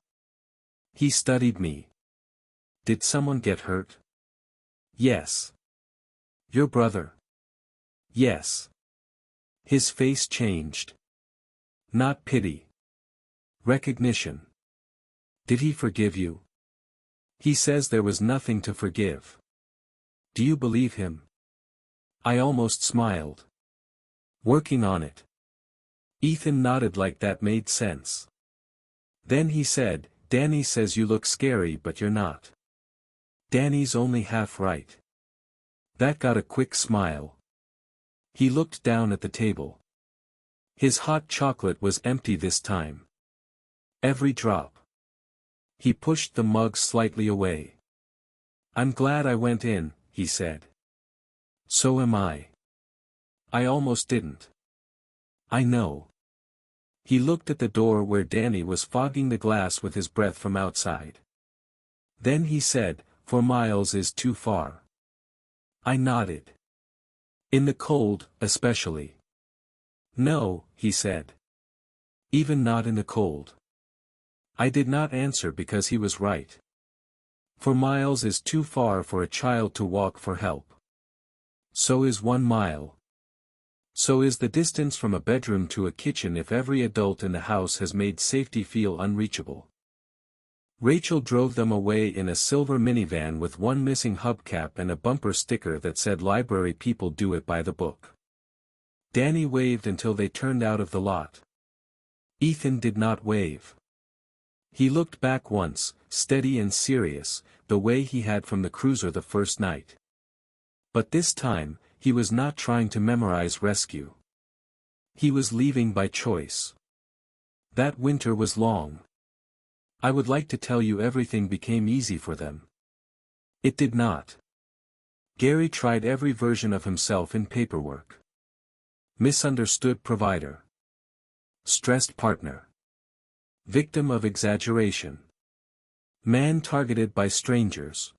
He studied me. Did someone get hurt? Yes. Your brother? Yes. His face changed. Not pity. Recognition. Did he forgive you? He says there was nothing to forgive. Do you believe him? I almost smiled. Working on it. Ethan nodded like that made sense. Then he said, Danny says you look scary but you're not. Danny's only half right. That got a quick smile. He looked down at the table. His hot chocolate was empty this time. Every drop. He pushed the mug slightly away. I'm glad I went in, he said. So am I. I almost didn't. I know. He looked at the door where Danny was fogging the glass with his breath from outside. Then he said, 4 miles is too far. I nodded. In the cold, especially. No, he said. Even not in the cold. I did not answer because he was right. 4 miles is too far for a child to walk for help. So is 1 mile. So is the distance from a bedroom to a kitchen if every adult in the house has made safety feel unreachable. Rachel drove them away in a silver minivan with one missing hubcap and a bumper sticker that said library people do it by the book. Danny waved until they turned out of the lot. Ethan did not wave. He looked back once, steady and serious, the way he had from the cruiser the first night. But this time, he was not trying to memorize rescue. He was leaving by choice. That winter was long. I would like to tell you everything became easy for them. It did not. Gary tried every version of himself in paperwork. Misunderstood provider. Stressed partner. Victim of exaggeration. Man targeted by strangers.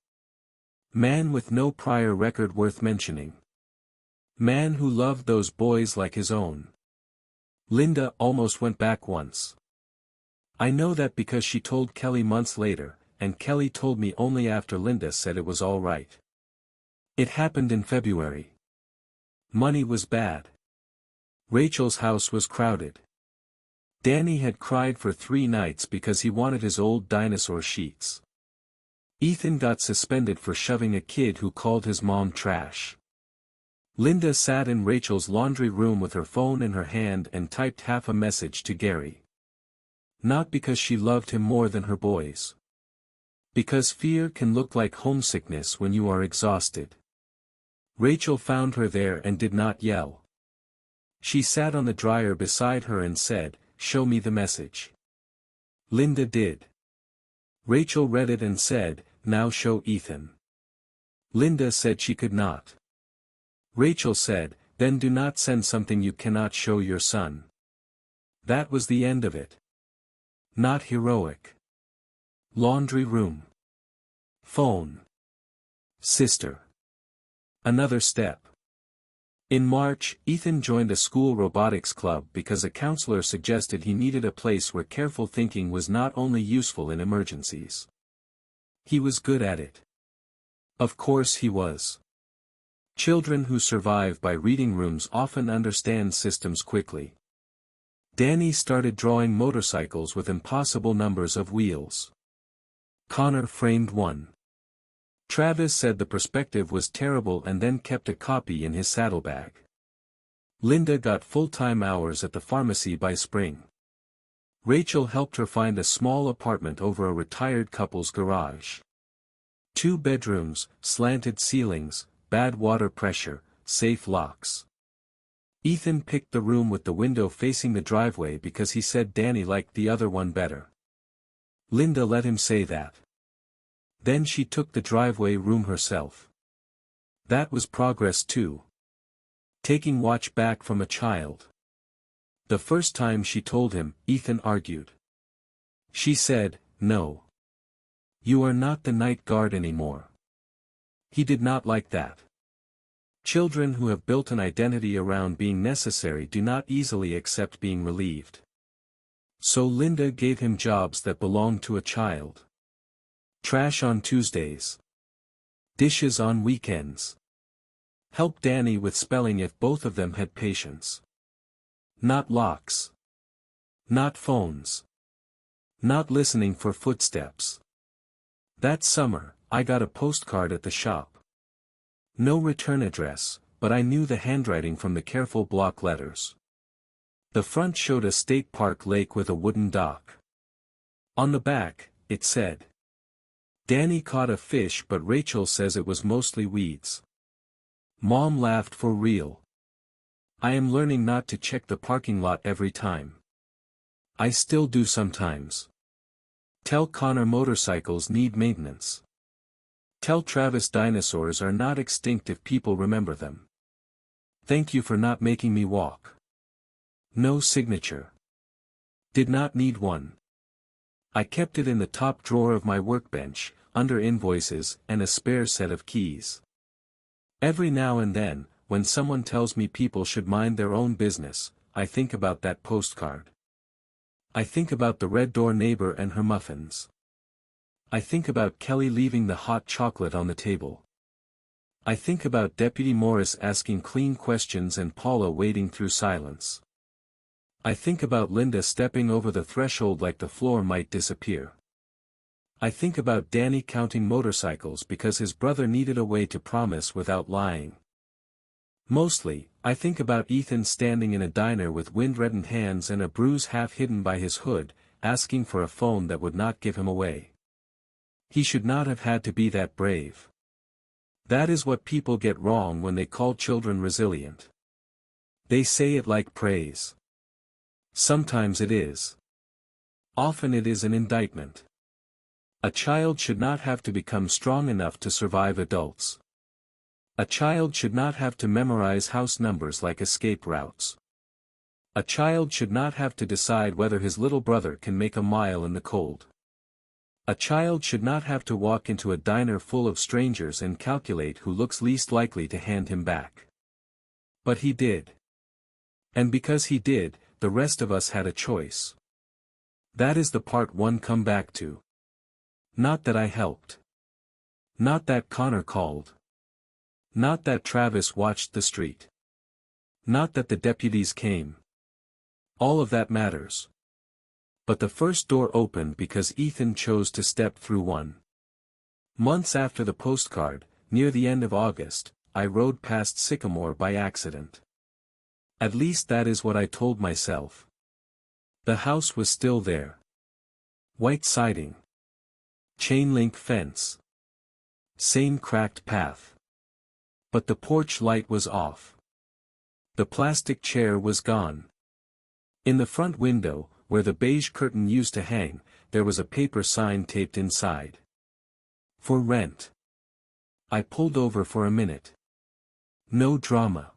Man with no prior record worth mentioning. Man who loved those boys like his own. Linda almost went back once. I know that because she told Kelly months later, and Kelly told me only after Linda said it was all right. It happened in February. Money was bad. Rachel's house was crowded. Danny had cried for 3 nights because he wanted his old dinosaur sheets. Ethan got suspended for shoving a kid who called his mom trash. Linda sat in Rachel's laundry room with her phone in her hand and typed half a message to Gary. Not because she loved him more than her boys. Because fear can look like homesickness when you are exhausted. Rachel found her there and did not yell. She sat on the dryer beside her and said, "Show me the message." Linda did. Rachel read it and said, "Now show Ethan." Linda said she could not. Rachel said, "Then do not send something you cannot show your son." That was the end of it. Not heroic. Laundry room. Phone. Sister. Another step. In March, Ethan joined a school robotics club because a counselor suggested he needed a place where careful thinking was not only useful in emergencies. He was good at it. Of course he was. Children who survive by reading rooms often understand systems quickly. Danny started drawing motorcycles with impossible numbers of wheels. Connor framed one. Travis said the perspective was terrible and then kept a copy in his saddlebag. Linda got full-time hours at the pharmacy by spring. Rachel helped her find a small apartment over a retired couple's garage. 2 bedrooms, slanted ceilings, bad water pressure, safe locks. Ethan picked the room with the window facing the driveway because he said Danny liked the other one better. Linda let him say that. Then she took the driveway room herself. That was progress too. Taking watch back from a child. The first time she told him, Ethan argued. She said, "No. You are not the night guard anymore." He did not like that. Children who have built an identity around being necessary do not easily accept being relieved. So Linda gave him jobs that belonged to a child. Trash on Tuesdays. Dishes on weekends. Help Danny with spelling if both of them had patience. Not locks. Not phones. Not listening for footsteps. That summer, I got a postcard at the shop. No return address, but I knew the handwriting from the careful block letters. The front showed a state park lake with a wooden dock. On the back, it said, "Danny caught a fish but Rachel says it was mostly weeds." Mom laughed for real. I am learning not to check the parking lot every time. I still do sometimes. Tell Connor motorcycles need maintenance. Tell Travis dinosaurs are not extinct if people remember them. Thank you for not making me walk. No signature. Did not need one. I kept it in the top drawer of my workbench, under invoices and a spare set of keys. Every now and then, when someone tells me people should mind their own business, I think about that postcard. I think about the red door neighbor and her muffins. I think about Kelly leaving the hot chocolate on the table. I think about Deputy Morris asking clean questions and Paula wading through silence. I think about Linda stepping over the threshold like the floor might disappear. I think about Danny counting motorcycles because his brother needed a way to promise without lying. Mostly, I think about Ethan standing in a diner with wind-reddened hands and a bruise half hidden by his hood, asking for a phone that would not give him away. He should not have had to be that brave. That is what people get wrong when they call children resilient. They say it like praise. Sometimes it is. Often it is an indictment. A child should not have to become strong enough to survive adults. A child should not have to memorize house numbers like escape routes. A child should not have to decide whether his little brother can make a mile in the cold. A child should not have to walk into a diner full of strangers and calculate who looks least likely to hand him back. But he did. And because he did, the rest of us had a choice. That is the part one come back to. Not that I helped. Not that Connor called. Not that Travis watched the street. Not that the deputies came. All of that matters. But the first door opened because Ethan chose to step through one. Months after the postcard, near the end of August, I rode past Sycamore by accident. At least that is what I told myself. The house was still there. White siding. Chain-link fence. Same cracked path. But the porch light was off. The plastic chair was gone. In the front window, where the beige curtain used to hang, there was a paper sign taped inside. For rent. I pulled over for a minute. No drama.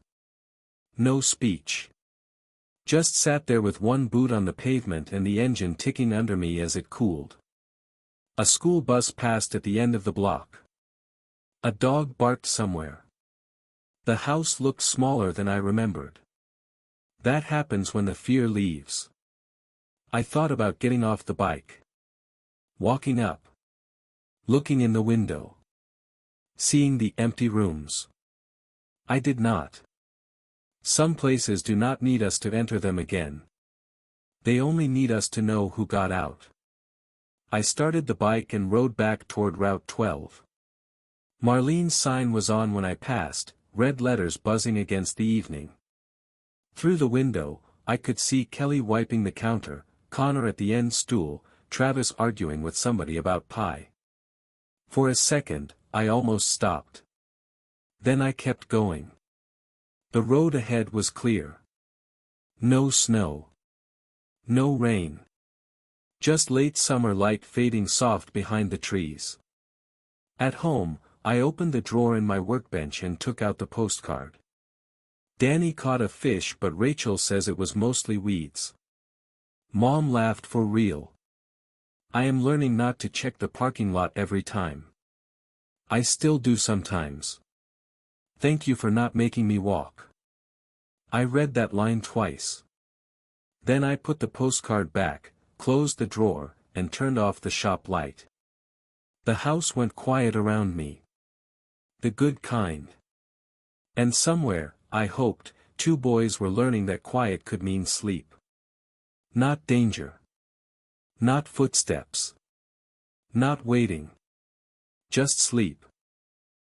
No speech. Just sat there with one boot on the pavement and the engine ticking under me as it cooled. A school bus passed at the end of the block. A dog barked somewhere. The house looked smaller than I remembered. That happens when the fear leaves. I thought about getting off the bike. Walking up. Looking in the window. Seeing the empty rooms. I did not. Some places do not need us to enter them again. They only need us to know who got out. I started the bike and rode back toward Route 12. Marlene's sign was on when I passed, red letters buzzing against the evening. Through the window, I could see Kelly wiping the counter, Connor at the end stool, Travis arguing with somebody about pie. For a second, I almost stopped. Then I kept going. The road ahead was clear. No snow. No rain. Just late summer light fading soft behind the trees. At home, I opened the drawer in my workbench and took out the postcard. Danny caught a fish but Rachel says it was mostly weeds. Mom laughed for real. I am learning not to check the parking lot every time. I still do sometimes. Thank you for not making me walk. I read that line twice. Then I put the postcard back, closed the drawer, and turned off the shop light. The house went quiet around me. The good kind. And somewhere, I hoped, Two boys were learning that quiet could mean sleep. Not danger. Not footsteps. Not waiting. Just sleep.